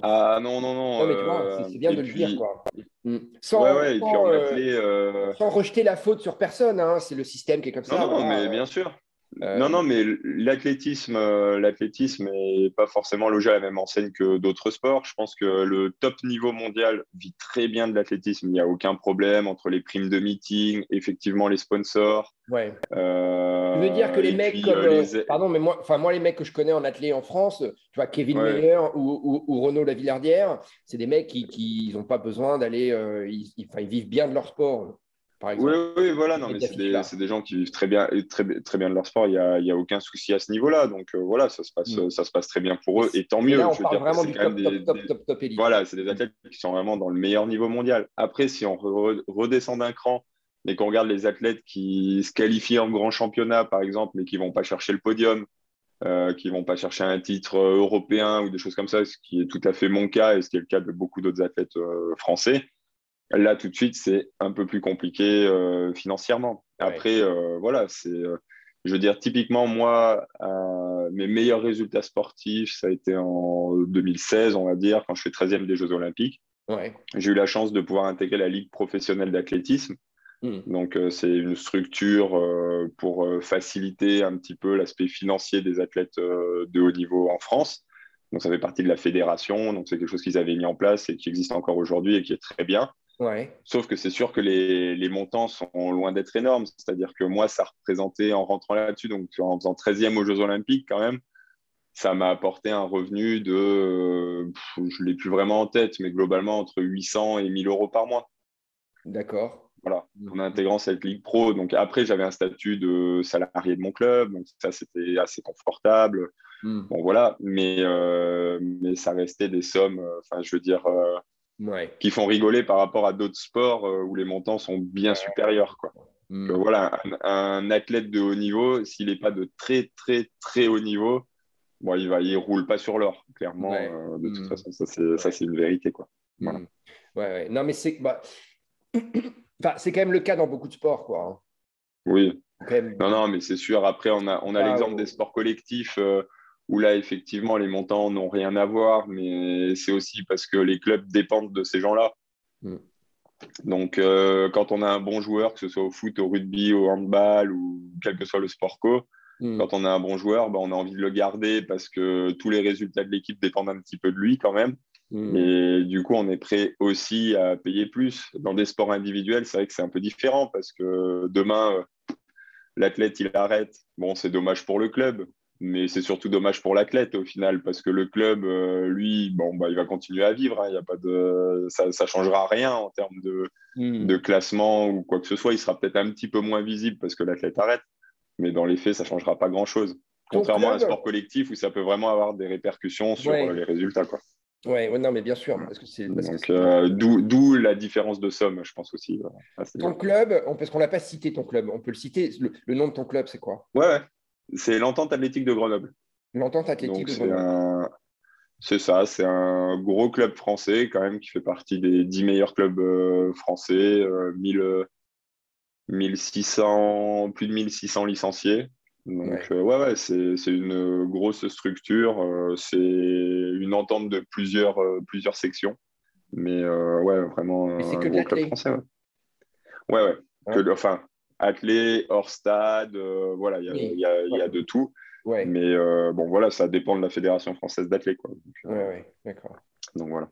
Ah non, non, non. non, mais tu vois, c'est bien Et de le dire, puis, quoi. Mm. ouais, ouais, et puis en Sans, athlée, sans rejeter la faute sur personne, hein. C'est le système qui est comme non, ça, non, voilà. mais bien sûr. Non, Euh, non, mais l'athlétisme est pas forcément logé à la même enseigne que d'autres sports. Je pense que le top niveau mondial vit très bien de l'athlétisme. Il n'y a aucun problème entre les primes de meeting, effectivement les sponsors, ouais. Tu veux dire que les et mecs puis comme, pardon, mais moi, enfin moi les mecs que je connais en athlée en France, tu vois Kevin ouais. Meyer ou Renaud Lavillardière, c'est des mecs qui n'ont pas besoin d'aller, enfin, ils vivent bien de leur sport, par Oui, exemple. oui, voilà, non, Cette mais affiche-là. c'est des gens qui vivent très bien, et très, très bien de leur sport. Il y a aucun souci à ce niveau-là. Donc, voilà, Mm. ça se passe très bien pour eux. Et tant Mais là, mieux. on Je veux parle dire, vraiment c'est du quand même top, top, top, top, top élite. voilà, c'est des athlètes qui sont vraiment dans le meilleur niveau mondial. Après, si on redescend d'un cran et qu'on regarde les athlètes qui se qualifient en grand championnat, par exemple, mais qui vont pas chercher le podium, qui vont pas chercher un titre européen ou des choses comme ça, ce qui est tout à fait mon cas et ce qui est le cas de beaucoup d'autres athlètes français. Là, tout de suite, c'est un peu plus compliqué financièrement. Ouais. Après, voilà, je veux dire, typiquement, moi, mes meilleurs résultats sportifs, ça a été en 2016, on va dire, quand je fais 13e des Jeux Olympiques. Ouais. J'ai eu la chance de pouvoir intégrer la Ligue professionnelle d'athlétisme. Mm. Donc, c'est une structure pour faciliter un petit peu l'aspect financier des athlètes de haut niveau en France. Donc, ça fait partie de la fédération. Donc, c'est quelque chose qu'ils avaient mis en place et qui existe encore aujourd'hui et qui est très bien. Ouais. Sauf que c'est sûr que les montants sont loin d'être énormes. C'est-à-dire que moi, ça représentait, en rentrant là-dessus, donc en faisant 13e aux Jeux Olympiques quand même, ça m'a apporté un revenu de, je ne l'ai plus vraiment en tête, mais globalement entre 800 et 1000 euros par mois. D'accord. Voilà, en Mm. intégrant cette Ligue Pro. Donc après, j'avais un statut de salarié de mon club, donc ça, c'était assez confortable. Mm. Bon, voilà, mais ça restait des sommes, enfin, je veux dire, Ouais. qui font rigoler par rapport à d'autres sports où les montants sont bien supérieurs, quoi. Donc, Mm. voilà, un athlète de haut niveau, s'il n'est pas de très, très, très haut niveau, bon, il roule pas sur l'or, clairement. Ouais. De toute Mm. façon, ça, Ouais. c'est une vérité, quoi. Voilà. Mm. Ouais, ouais. Non, mais c'est bah, enfin, c'est quand même le cas dans beaucoup de sports, quoi, hein. Oui. Faut quand même Non, non, mais c'est sûr. Après, on a pas l'exemple des sports collectifs où là, effectivement, les montants n'ont rien à voir, mais c'est aussi parce que les clubs dépendent de ces gens-là. Mm. Donc, quand on a un bon joueur, que ce soit au foot, au rugby, au handball ou quel que soit le sport co, Mm. quand on a un bon joueur, on a envie de le garder parce que tous les résultats de l'équipe dépendent un petit peu de lui quand même. Mm. Et du coup, on est prêt aussi à payer plus. Dans des sports individuels, c'est vrai que c'est un peu différent parce que demain, l'athlète, il arrête. Bon, c'est dommage pour le club, mais c'est surtout dommage pour l'athlète au final, parce que le club, lui, il va continuer à vivre, hein. Il y a pas ça ne changera rien en termes de Mm. classement ou quoi que ce soit. Il sera peut-être un petit peu moins visible parce que l'athlète arrête, mais dans les faits, ça ne changera pas grand-chose. Ton Contrairement à un club, sport collectif où ça peut vraiment avoir des répercussions sur ouais. les résultats, quoi. Ouais, ouais, non, mais bien sûr, Voilà. parce que Donc, c'est d'où la différence de somme, je pense aussi. ton club, parce qu'on l'a pas cité ton club, on peut le citer. Le nom de ton club, c'est quoi? Ouais, ouais. C'est l'Entente Athlétique de Grenoble. L'Entente Athlétique Donc, de Grenoble. c'est ça, c'est un gros club français quand même qui fait partie des 10 meilleurs clubs français, 1600, plus de 1600 licenciés. Donc, Ouais. ouais, ouais, c'est une grosse structure. C'est une entente de plusieurs sections. Mais ouais, vraiment Et c'est un que de gros club l'athlé, français. Ouais, ouais. Ouais. hein? Enfin, athlé, hors stade, voilà, Oui. il y a de tout. Ouais, Mais bon, voilà, ça dépend de la Fédération française d'athlé, quoi. ouais, ouais, d'accord. Donc voilà.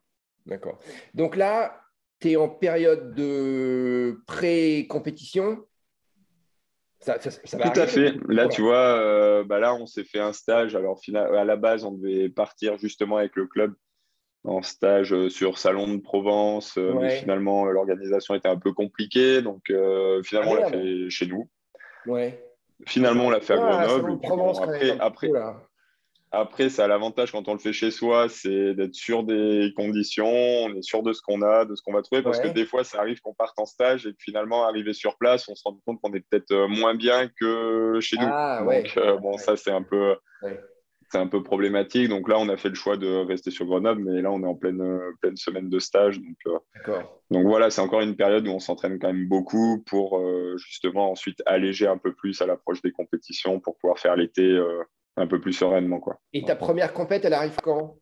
D'accord. Donc là, tu es en période de pré-compétition. Ça va Tout à arriver fait. bientôt, Là, là. tu vois, bah là, on s'est fait un stage. Alors, à la base, on devait partir justement avec le club en stage sur Salon de Provence, mais Ouais. finalement, l'organisation était un peu compliquée. Donc, Ah finalement, on l'a merde. fait chez nous. Ouais. Finalement, on l'a fait à Ah, Grenoble. Salon Et de puis, bon, Provence quand même, un petit peu là. après, ça a l'avantage quand on le fait chez soi, c'est d'être sûr des conditions, on est sûr de ce qu'on a, de ce qu'on va trouver, parce que des Ouais. fois, ça arrive qu'on parte en stage et que finalement, arrivé sur place, on se rend compte qu'on est peut-être moins bien que chez nous. Ah Donc, ouais, ouais, bon, ouais, ça, ouais. c'est un peu problématique. Donc là, on a fait le choix de rester sur Grenoble, mais là, on est en pleine semaine de stage. D'accord. Donc voilà, c'est encore une période où on s'entraîne quand même beaucoup pour justement ensuite alléger un peu plus à l'approche des compétitions pour pouvoir faire l'été un peu plus sereinement, quoi. Et ta première compète, elle arrive quand?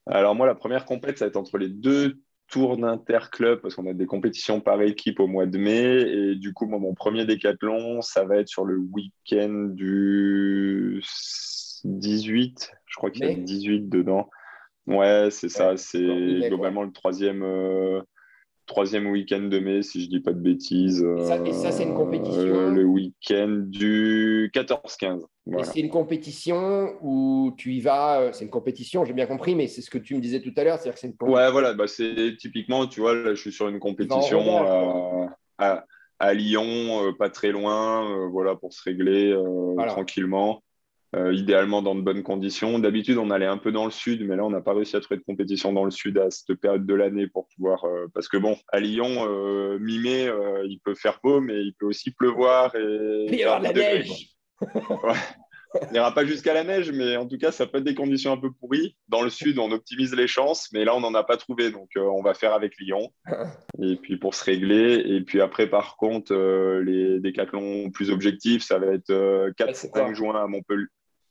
Alors moi, la première compète, ça va être entre les deux tours d'interclub parce qu'on a des compétitions par équipe au mois de mai. Et du coup, moi, mon premier décathlon, ça va être sur le week-end du 18. Je crois qu'il y a le Mai? 18 dedans. Ouais, c'est ça. Ouais, d'accord, C'est mi-mai, quoi. globalement le troisième week-end de mai, si je dis pas de bêtises. Et ça c'est une compétition. Le week-end du 14-15. Et Voilà. c'est une compétition où tu y vas. C'est une compétition, j'ai bien compris, mais c'est ce que tu me disais tout à l'heure, c'est-à-dire que c'est une Ouais, compétition. voilà, bah c'est typiquement, tu vois, là, je suis sur une Tu vas en compétition rodage, quoi. à Lyon, pas très loin, voilà, pour se régler Voilà. tranquillement, idéalement dans de bonnes conditions. D'habitude, on allait un peu dans le sud, mais là, on n'a pas réussi à trouver de compétition dans le sud à cette période de l'année pour pouvoir. Parce que bon, à Lyon, mi-mai, il peut faire beau, mais il peut aussi pleuvoir Il va et y faire avoir de 10 la degrés, quoi. neige. Ouais. On n'ira pas jusqu'à la neige, mais en tout cas, ça peut être des conditions un peu pourries. Dans le sud, on optimise les chances, mais là, on n'en a pas trouvé. Donc, on va faire avec Lyon. Et puis, pour se régler. Et puis après, par contre, les décathlons plus objectifs, ça va être Ouais, c'est quoi? 4-5 juin à Montpellier.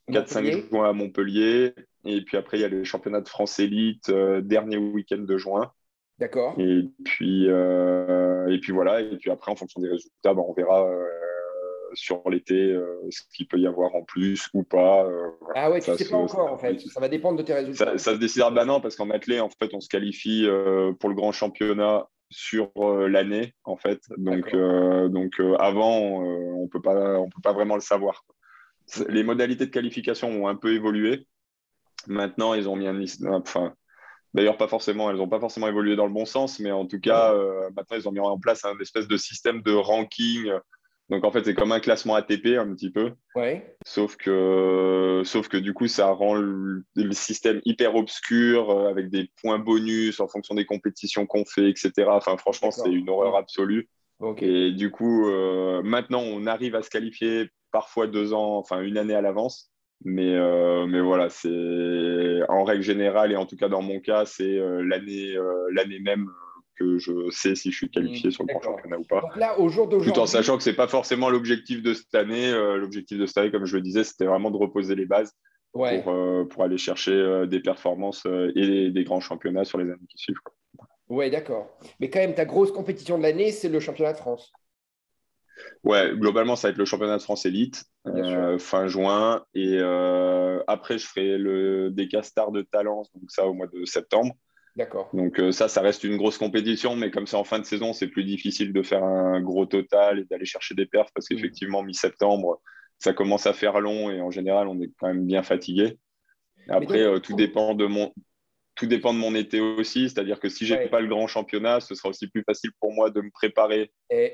4-5 Montpellier? juin à Montpellier. Et puis après, il y a les championnats de France élite, dernier week-end de juin. D'accord. Et puis voilà. Et puis après, en fonction des résultats, bah, on verra sur l'été ce qu'il peut y avoir en plus ou pas. Voilà. Ah ouais, tu sais pas Ça, encore en fait. Ça va dépendre de tes résultats. ça se décidera. Bah non, parce qu'en athlée, en fait, on se qualifie pour le grand championnat sur l'année, en fait. D'accord. Avant, on peut pas vraiment le savoir. Les modalités de qualification ont un peu évolué. Maintenant, ils ont mis enfin, d'ailleurs, pas forcément, elles n'ont pas forcément évolué dans le bon sens, mais en tout cas, Non? maintenant, ils ont mis en place un espèce de système de ranking. Donc, en fait, c'est comme un classement ATP un petit peu. Ouais. Sauf que du coup, ça rend le système hyper obscur avec des points bonus en fonction des compétitions qu'on fait, etc. Enfin, franchement, c'est D'accord. une horreur absolue. Ok. Et du coup, maintenant, on arrive à se qualifier parfois 2 ans, enfin une année à l'avance. Mais voilà, c'est en règle générale, et en tout cas dans mon cas, c'est l'année même que je sais si je suis qualifié sur le grand D'accord. championnat ou pas. Donc là, au jour Tout en d'aujourd'hui, sachant que c'est pas forcément l'objectif de cette année. L'objectif de cette année, comme je le disais, c'était vraiment de reposer les bases ouais. pour aller chercher des performances et des grands championnats sur les années qui suivent, quoi. Ouais, d'accord. Mais quand même, ta grosse compétition de l'année, c'est le championnat de France. Ouais, globalement, ça va être le championnat de France élite Bien sûr. fin juin. Et après, je ferai le Decastar de Talence, donc ça au mois de septembre. D'accord. Donc ça reste une grosse compétition, mais comme c'est en fin de saison, c'est plus difficile de faire un gros total et d'aller chercher des perfs parce Hmm. qu'effectivement, mi-septembre, ça commence à faire long et en général, on est quand même bien fatigué. Mais Après, donc, tout dépend de mon été aussi, c'est-à-dire que si j'ai ouais. pas le grand championnat, ce sera aussi plus facile pour moi de me préparer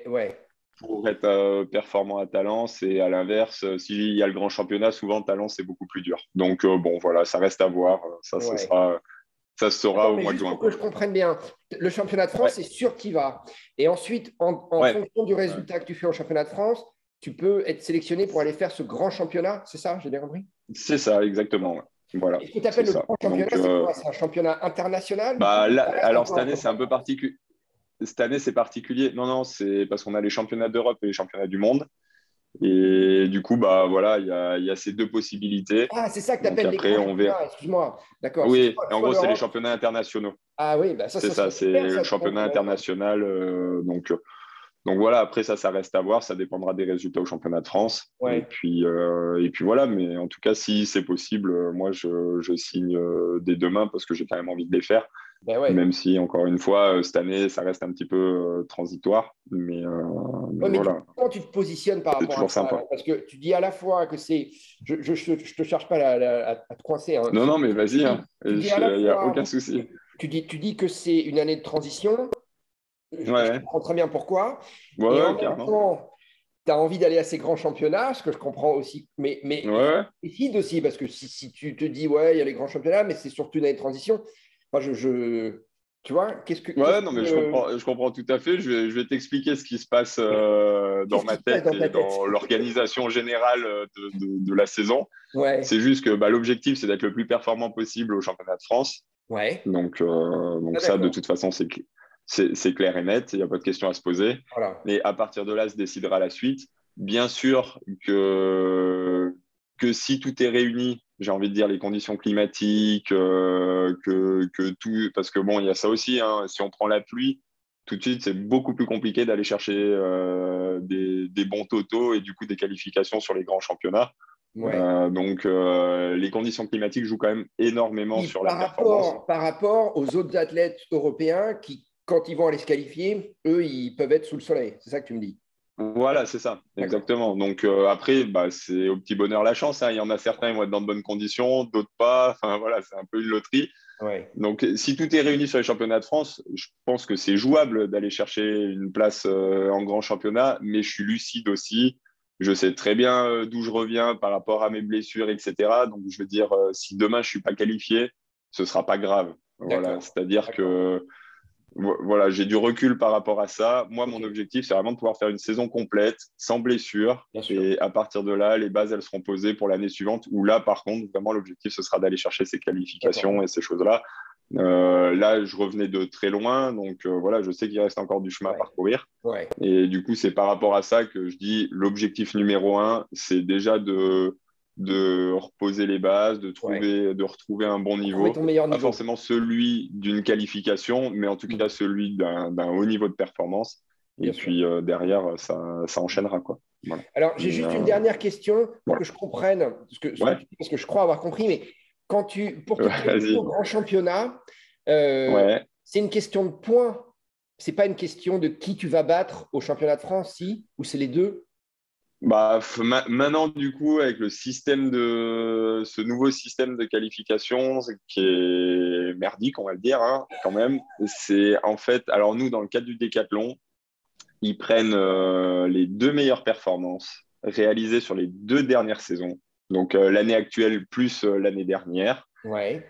Ouais. pour être performant à Talence. Et à l'inverse, s'il y a le grand championnat, souvent Talence c'est beaucoup plus dur. Donc bon, voilà, ça reste à voir. Ça, ce Ouais. sera Ça se saura Attends, au mais mois de juste juin, pour que quoi. je comprenne bien, le championnat de France, Ouais, c'est sûr qu'il va. Et ensuite, en ouais, fonction du ouais. résultat que tu fais au championnat de France, tu peux être sélectionné pour aller faire ce grand championnat. C'est ça, j'ai bien compris? C'est ça, exactement. Ouais. Voilà, Et ce que tu appelles c'est le ça. grand championnat, Donc, c'est quoi? C'est un championnat international du coup? bah, là, Ça reste un alors peu cette un année, c'est championnat un de peu France. particulier. Cette année, c'est particulier. Non, non, c'est parce qu'on a les championnats d'Europe et les championnats du monde. Et du coup, bah voilà, il y a ces deux possibilités. Ah, c'est ça que tu Donc appelles les après, grands on verra. championnats, excuse-moi. D'accord, c'est Oui, en soit gros, c'est les l'Europe. championnats internationaux. Ah oui, bah C'est ça ça, serait c'est super, le ça, dis donc. championnat international. Donc voilà, après ça reste à voir. Ça dépendra des résultats au championnat de France. Ouais, Et puis voilà, mais en tout cas, si c'est possible, moi, je signe dès demain parce que j'ai quand même envie de les faire. ben ouais. Même si, encore une fois, cette année, ça reste un petit peu transitoire. Mais Ouais, mais du coup, voilà, comment tu te positionnes par c'est rapport à toujours ça sympa. alors? Parce que tu dis à la fois que c'est. Je te cherche pas à te coincer, hein. Non, non, mais Tu vas-y, hein. dis, tu dis à la Il n'y a aucun fois. souci. Tu dis que c'est une année de transition. Je Ouais, comprends très bien pourquoi. ouais, Et en ouais, même carrément. temps, tu as envie d'aller à ces grands championnats, ce que je comprends aussi. Ouais, Mais il faut ouais. décider aussi, parce que si tu te dis, ouais, il y a les grands championnats, mais c'est surtout une année de transition. Moi, tu vois, Ouais, non, mais je comprends tout à fait. Je vais t'expliquer ce qui se passe dans qu'est-ce ma qui se passe tête dans ta et tête? dans l'organisation générale de la saison. Ouais, C'est juste que bah, l'objectif, c'est d'être le plus performant possible au championnat de France. ouais. Donc Ah, ça, de d'accord. toute façon, c'est clair et net. Il n'y a pas de question à se poser. Voilà. Et à partir de là, se décidera la suite. Bien sûr que si tout est réuni, j'ai envie de dire les conditions climatiques, que tout, parce que bon, il y a ça aussi, hein, si on prend la pluie, tout de suite, c'est beaucoup plus compliqué d'aller chercher des bons totaux et du coup des qualifications sur les grands championnats. Ouais. Les conditions climatiques jouent quand même énormément Puis sur la performance. par rapport aux autres athlètes européens qui, quand ils vont aller se qualifier, eux, ils peuvent être sous le soleil. C'est ça que tu me dis. Voilà, c'est ça, D'accord. exactement. Donc après, bah, c'est au petit bonheur la chance, hein. Il y en a certains, ils vont être dans de bonnes conditions, d'autres pas. Enfin voilà, c'est un peu une loterie. Ouais. Donc si tout est réuni sur les championnats de France, je pense que c'est jouable d'aller chercher une place en grand championnat, mais je suis lucide aussi. Je sais très bien d'où je reviens par rapport à mes blessures, etc. Donc je veux dire, si demain je suis pas qualifié, ce sera pas grave. Voilà, D'accord. c'est-à-dire D'accord. que voilà, j'ai du recul par rapport à ça. Moi, Ok. mon objectif, c'est vraiment de pouvoir faire une saison complète, sans blessure. Bien sûr. Et à partir de là, les bases, elles seront posées pour l'année suivante, où là, par contre, vraiment, l'objectif, ce sera d'aller chercher ces qualifications D'accord. et ces choses-là. Là, je revenais de très loin, donc voilà, je sais qu'il reste encore du chemin à Ouais. parcourir. Ouais. Et du coup, c'est par rapport à ça que je dis, l'objectif numéro un, c'est déjà de reposer les bases, Ouais. de retrouver un bon Trouver niveau, ton meilleur pas niveau. forcément celui d'une qualification, mais en tout Hmm. cas celui d'un haut niveau de performance. Bien Et sûr. puis derrière, ça enchaînera, quoi. Voilà. Alors, j'ai Mais, juste une dernière question pour voilà. que je comprenne ce que Ouais, tu dis, parce que je crois avoir compris, mais pour te qualifier au vas-y. grand championnat, euh, Ouais. c'est une question de points. C'est pas une question de qui tu vas battre au championnat de France, si, ou c'est les deux? Bah, maintenant, du coup, avec ce nouveau système de qualification, qui est merdique, on va le dire, hein, quand même, c'est en fait, alors nous, dans le cadre du décathlon, ils prennent les deux meilleures performances réalisées sur les deux dernières saisons, donc l'année actuelle plus l'année dernière, Ouais.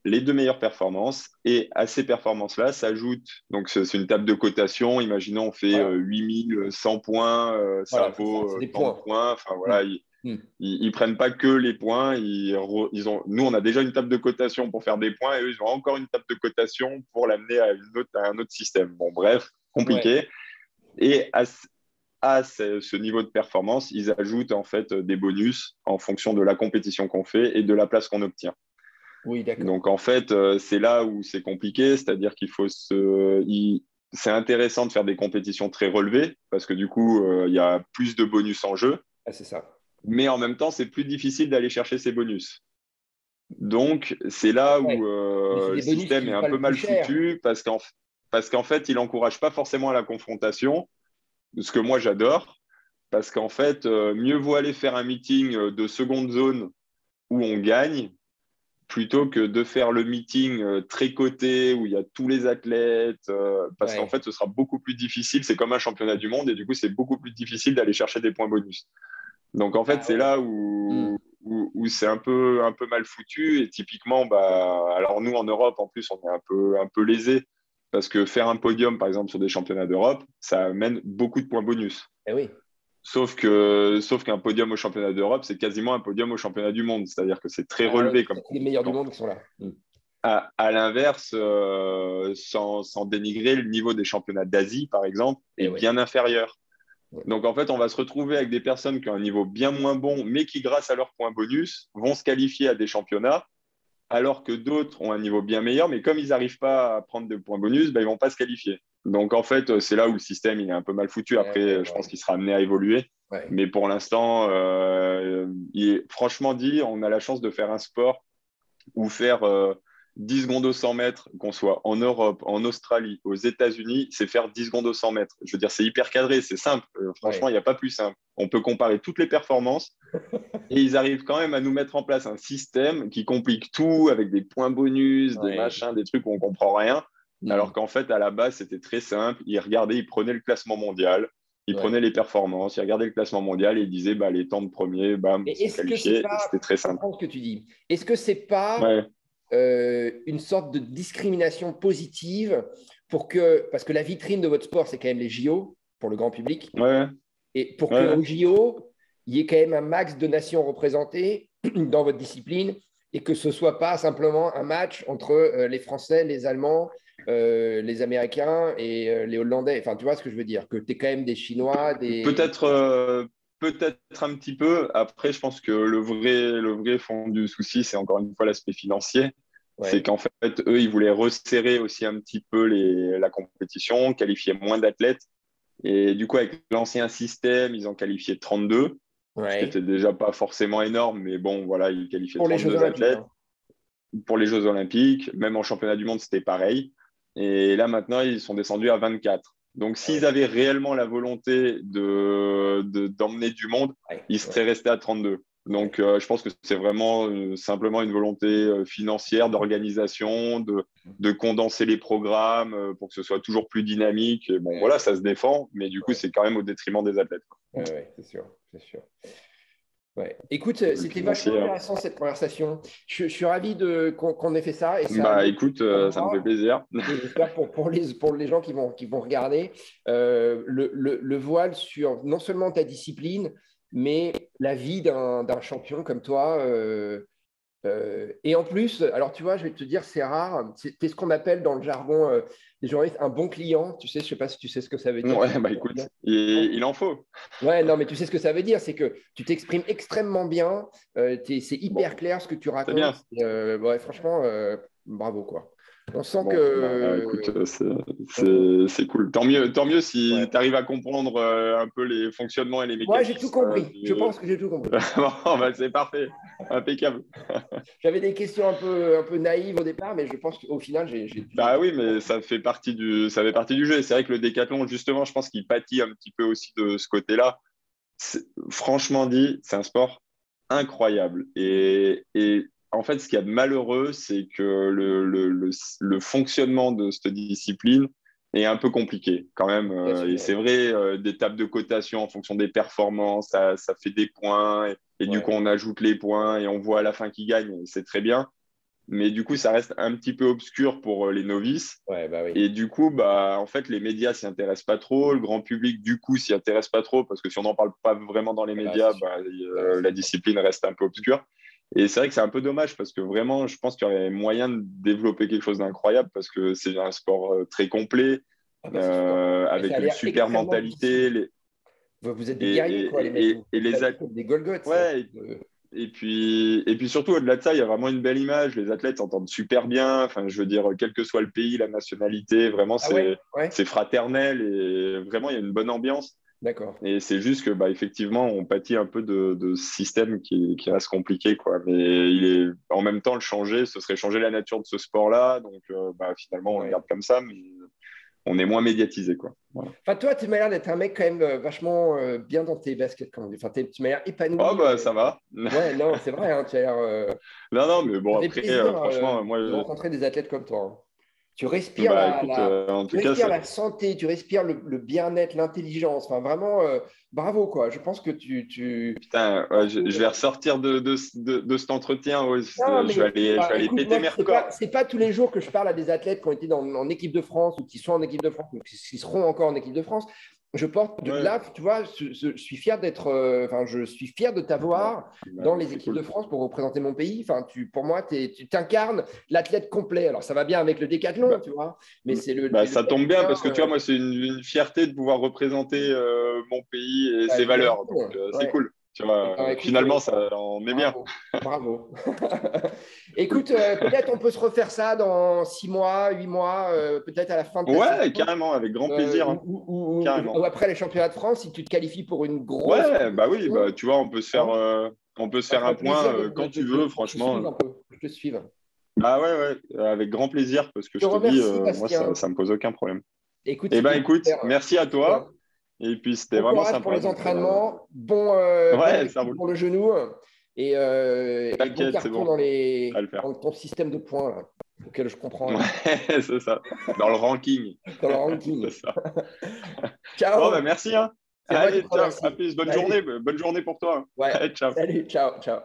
les deux meilleures performances. Et à ces performances-là s'ajoute, donc c'est une table de cotation, imaginons on fait Voilà. 8100 points, ça Voilà, c'est ça. vaut C'est des tant de points. points, enfin Hmm. voilà, Hmm. ils prennent pas que les points, nous on a déjà une table de cotation pour faire des points et eux ils ont encore une table de cotation pour l'amener à un autre système. Bon bref, Ouais. compliqué. Et à ce niveau de performance, ils ajoutent en fait des bonus en fonction de la compétition qu'on fait et de la place qu'on obtient. Oui, d'accord. Donc en fait, c'est là où c'est compliqué, c'est-à-dire c'est intéressant de faire des compétitions très relevées parce que du coup, il y a plus de bonus en jeu, Ah, c'est ça. mais en même temps, c'est plus difficile d'aller chercher ces bonus. Donc c'est là où Ouais. Mais c'est le des bonus système est qui un peu valent plus mal cher. foutu parce qu'en fait, il n'encourage pas forcément à la confrontation, ce que moi j'adore, parce qu'en fait, mieux vaut aller faire un meeting de seconde zone où on gagne plutôt que de faire le meeting très coté où il y a tous les athlètes, parce qu'en Ouais. fait, ce sera beaucoup plus difficile. C'est comme un championnat du monde et du coup, c'est beaucoup plus difficile d'aller chercher des points bonus. Donc, en fait, Ah c'est ouais. là Hmm. où c'est un peu mal foutu. Et typiquement, alors nous, en Europe, en plus, on est un peu lésés. Parce que faire un podium, par exemple, sur des championnats d'Europe, ça amène beaucoup de points bonus. Eh oui. Sauf qu'un podium au championnat d'Europe, c'est quasiment un podium au championnat du monde. C'est-à-dire que c'est très Ah oui, relevé comme c'est les meilleurs du compétition. monde qui sont là. À l'inverse, sans dénigrer, le niveau des championnats d'Asie, par exemple, Eh est oui. bien inférieur. Ouais. Donc, en fait, on va se retrouver avec des personnes qui ont un niveau bien moins bon, mais qui, grâce à leurs points bonus, vont se qualifier à des championnats, alors que d'autres ont un niveau bien meilleur, mais comme ils n'arrivent pas à prendre de points bonus, ils ne vont pas se qualifier. Donc, en fait, c'est là où le système il est un peu mal foutu. Après, je pense qu'il sera amené à évoluer. Ouais. Mais pour l'instant, franchement dit, on a la chance de faire un sport ou faire 10 secondes au 100 mètres, qu'on soit en Europe, en Australie, aux États-Unis, c'est faire 10 secondes au 100 mètres. Je veux dire, c'est hyper cadré, c'est simple. Franchement, il n'y a pas plus simple. On peut comparer toutes les performances et ils arrivent quand même à nous mettre en place un système qui complique tout avec des points bonus, des machins, des trucs où on ne comprend rien. Alors qu'en fait, à la base, c'était très simple. Ils regardaient, ils prenaient le classement mondial. Ils prenaient les performances, ils regardaient le classement mondial et ils disaient les temps de premier, bam, Et sont est-ce que c'est qualifiés. pas, C'était très je simple. comprends ce que tu dis, est-ce que c'est pas Ouais. une sorte de discrimination positive parce que la vitrine de votre sport, c'est quand même les JO pour le grand public, Ouais. et pour Ouais. qu'au JO, il y ait quand même un max de nations représentées dans votre discipline et que ce ne soit pas simplement un match entre les Français, les Allemands, les Américains et les Hollandais. Enfin, tu vois ce que je veux dire, que tu es quand même des Chinois, des… Peut-être un petit peu. Après, je pense que le vrai fond du souci, c'est encore une fois l'aspect financier. C'est Ouais, qu'en fait, eux, ils voulaient resserrer aussi un petit peu la compétition, qualifier moins d'athlètes. Et du coup, avec l'ancien système, ils ont qualifié 32, ce qui était ouais. déjà pas forcément énorme, mais bon, voilà, ils qualifiaient Pour les Jeux 32 Olympiques. athlètes Hein. pour les Jeux Olympiques. Même en championnat du monde, c'était pareil. Et là, maintenant, ils sont descendus à 24. Donc, Ah s'ils ouais, avaient réellement la volonté d'emmener du monde, ouais, ils ouais, seraient restés à 32. ouais. Donc, je pense que c'est vraiment simplement une volonté financière, d'organisation, de condenser les programmes pour que ce soit toujours plus dynamique. Et bon, voilà, Ouais, ça se défend, mais du coup, ouais, c'est quand même au détriment des athlètes. ouais, ouais, c'est sûr, c'est sûr. Ouais. Écoute, Le c'était vachement financier. intéressant cette conversation. Je suis ravi qu'on ait fait ça et ça Bah, m'ouvre écoute, pour ça me fait moi plaisir. et j'espère pour les gens qui vont regarder le voile sur non seulement ta discipline, mais la vie d'un champion comme toi. Et en plus, alors tu vois, je vais te dire, c'est rare. C'est ce qu'on appelle dans le jargon des journalistes un bon client. Tu sais, je sais pas si tu sais ce que ça veut dire. Ouais, bah Bon écoute, client. il en faut. Ouais, non, mais tu sais ce que ça veut dire, c'est que tu t'exprimes extrêmement bien, c'est hyper Bon, clair ce que tu c'est racontes. bien. Ouais, franchement, bravo, quoi. On sent Bon, bah, écoute, que… c'est cool. Tant mieux si Ouais. tu arrives à comprendre un peu les fonctionnements et les Moi, j'ai tout mécanismes. compris. Je pense que j'ai tout compris. Bon, bah, c'est parfait. Impeccable. J'avais des questions un peu naïves au départ, mais je pense qu'au final, j'ai Bah tout oui, mais compris. ça fait partie du jeu. Et c'est vrai que le décathlon, justement, je pense qu'il pâtit un petit peu aussi de ce côté-là. Franchement dit, c'est un sport incroyable. Et en fait, ce qu'il y a de malheureux, c'est que le fonctionnement de cette discipline est un peu compliqué quand même. Bien Et sûr. c'est vrai, des tables de cotation en fonction des performances, ça fait des points. Et du coup, Ouais. on ajoute les points et on voit à la fin qui gagne. C'est très bien. Mais du coup, ça reste un petit peu obscur pour les novices. Ouais, bah oui. Et du coup, bah, en fait, les médias s'y intéressent pas trop, le grand public, du coup, s'y intéresse pas trop, parce que si on n'en parle pas vraiment dans les Ah bah, c'est médias, sûr. bah, Ouais, c'est la sûr. discipline reste un peu obscure. Et c'est vrai que c'est un peu dommage, parce que vraiment, je pense qu'il y aurait moyen de développer quelque chose d'incroyable, parce que c'est un sport très complet, Ah bah, c'est sûr. Et ça avec a une l'air super extrêmement mentalité. difficile. Vous êtes des guerriers, quoi, les mecs. Et, Vous et faites la les vie athlètes, comme des Golgoths. ouais, et puis surtout, au-delà de ça, il y a vraiment une belle image. Les athlètes s'entendent super bien. Enfin, je veux dire, quel que soit le pays, la nationalité, vraiment, Ah ouais? Ouais. c'est fraternel et vraiment, il y a une bonne ambiance. D'accord. Et c'est juste que, bah, effectivement, on pâtit un peu de ce système qui reste compliqué, quoi. Mais en même temps, le changer, ce serait changer la nature de ce sport-là. Donc, bah, finalement, on le Ouais. garde comme ça, mais on est moins médiatisé, quoi. Voilà. Enfin, toi, tu m'as l'air d'être un mec quand même vachement bien dans tes baskets, comme on dit. Enfin, tu m'as l'air Oh, épanoui. bah, ça va. Ouais, non, c'est vrai, hein, tu as l'air… Non, non, mais bon, ça fait après, plaisir franchement, moi, de rencontrer des athlètes comme toi. Hein. Tu respires, Bah écoute, en tu tout cas, respires la santé, tu respires le bien-être, l'intelligence. Enfin, vraiment, bravo, quoi. Je pense que putain, ouais, je vais ressortir de cet entretien. Ouais, Non, mais je vais aller écoute, péter moi, mes records. c'est pas tous les jours que je parle à des athlètes qui ont été en équipe de France ou qui sont en équipe de France ou qui seront encore en équipe de France. Je porte Ouais, là, tu vois, je suis fier d'être, enfin, je suis fier de bah, t'avoir bah, dans les c'est équipes de cool. France pour représenter mon pays. Enfin, pour moi, tu t'incarnes l'athlète complet. Alors, ça va bien avec le décathlon, Bah, tu vois, mais c'est bah, le ça tombe bien quotidien, parce que tu vois, moi, c'est une fierté de pouvoir représenter mon pays et bah, ses j'imagine. valeurs. Donc, c'est Ouais. cool. Tu Eh vois, ben, écoute, finalement, ça, on est bien. bravo, bravo. Écoute, Cool. peut-être on peut se refaire ça dans 6 mois, 8 mois, peut-être à la fin de ta saison, Ouais, carrément, avec grand plaisir, hein. ou Carrément. après les championnats de France, si tu te qualifies pour une grosse Ouais, bah oui, bah, compétition, tu vois, hein, on peut se ça me faire un ferait point plaisir quand tu veux, que je te franchement. suive un peu, que je te suive. Bah ouais, ouais, avec grand plaisir, parce que Je te je te dis, remercie, moi, Bastien. ça me pose aucun problème. Écoute, Eh ben, c'était écoute, super. merci à toi. Et puis, c'était Bon vraiment courage pour sympa. les Donc, entraînements, bon ouais, ça répit roule. pour le genou et bon T'inquiète, c'est carton bon. Ça va le faire. dans ton système de points là, auquel je comprends rien, Ouais, c'est ça. Dans le ranking. dans le C'est ranking. ça. Bon, ben Ciao, merci, hein. c'est moi qui te Allez, ciao. À remercie. plus. Bonne journée. Salut. Bonne journée pour toi. Ouais, Allez, ciao. salut, ciao, ciao.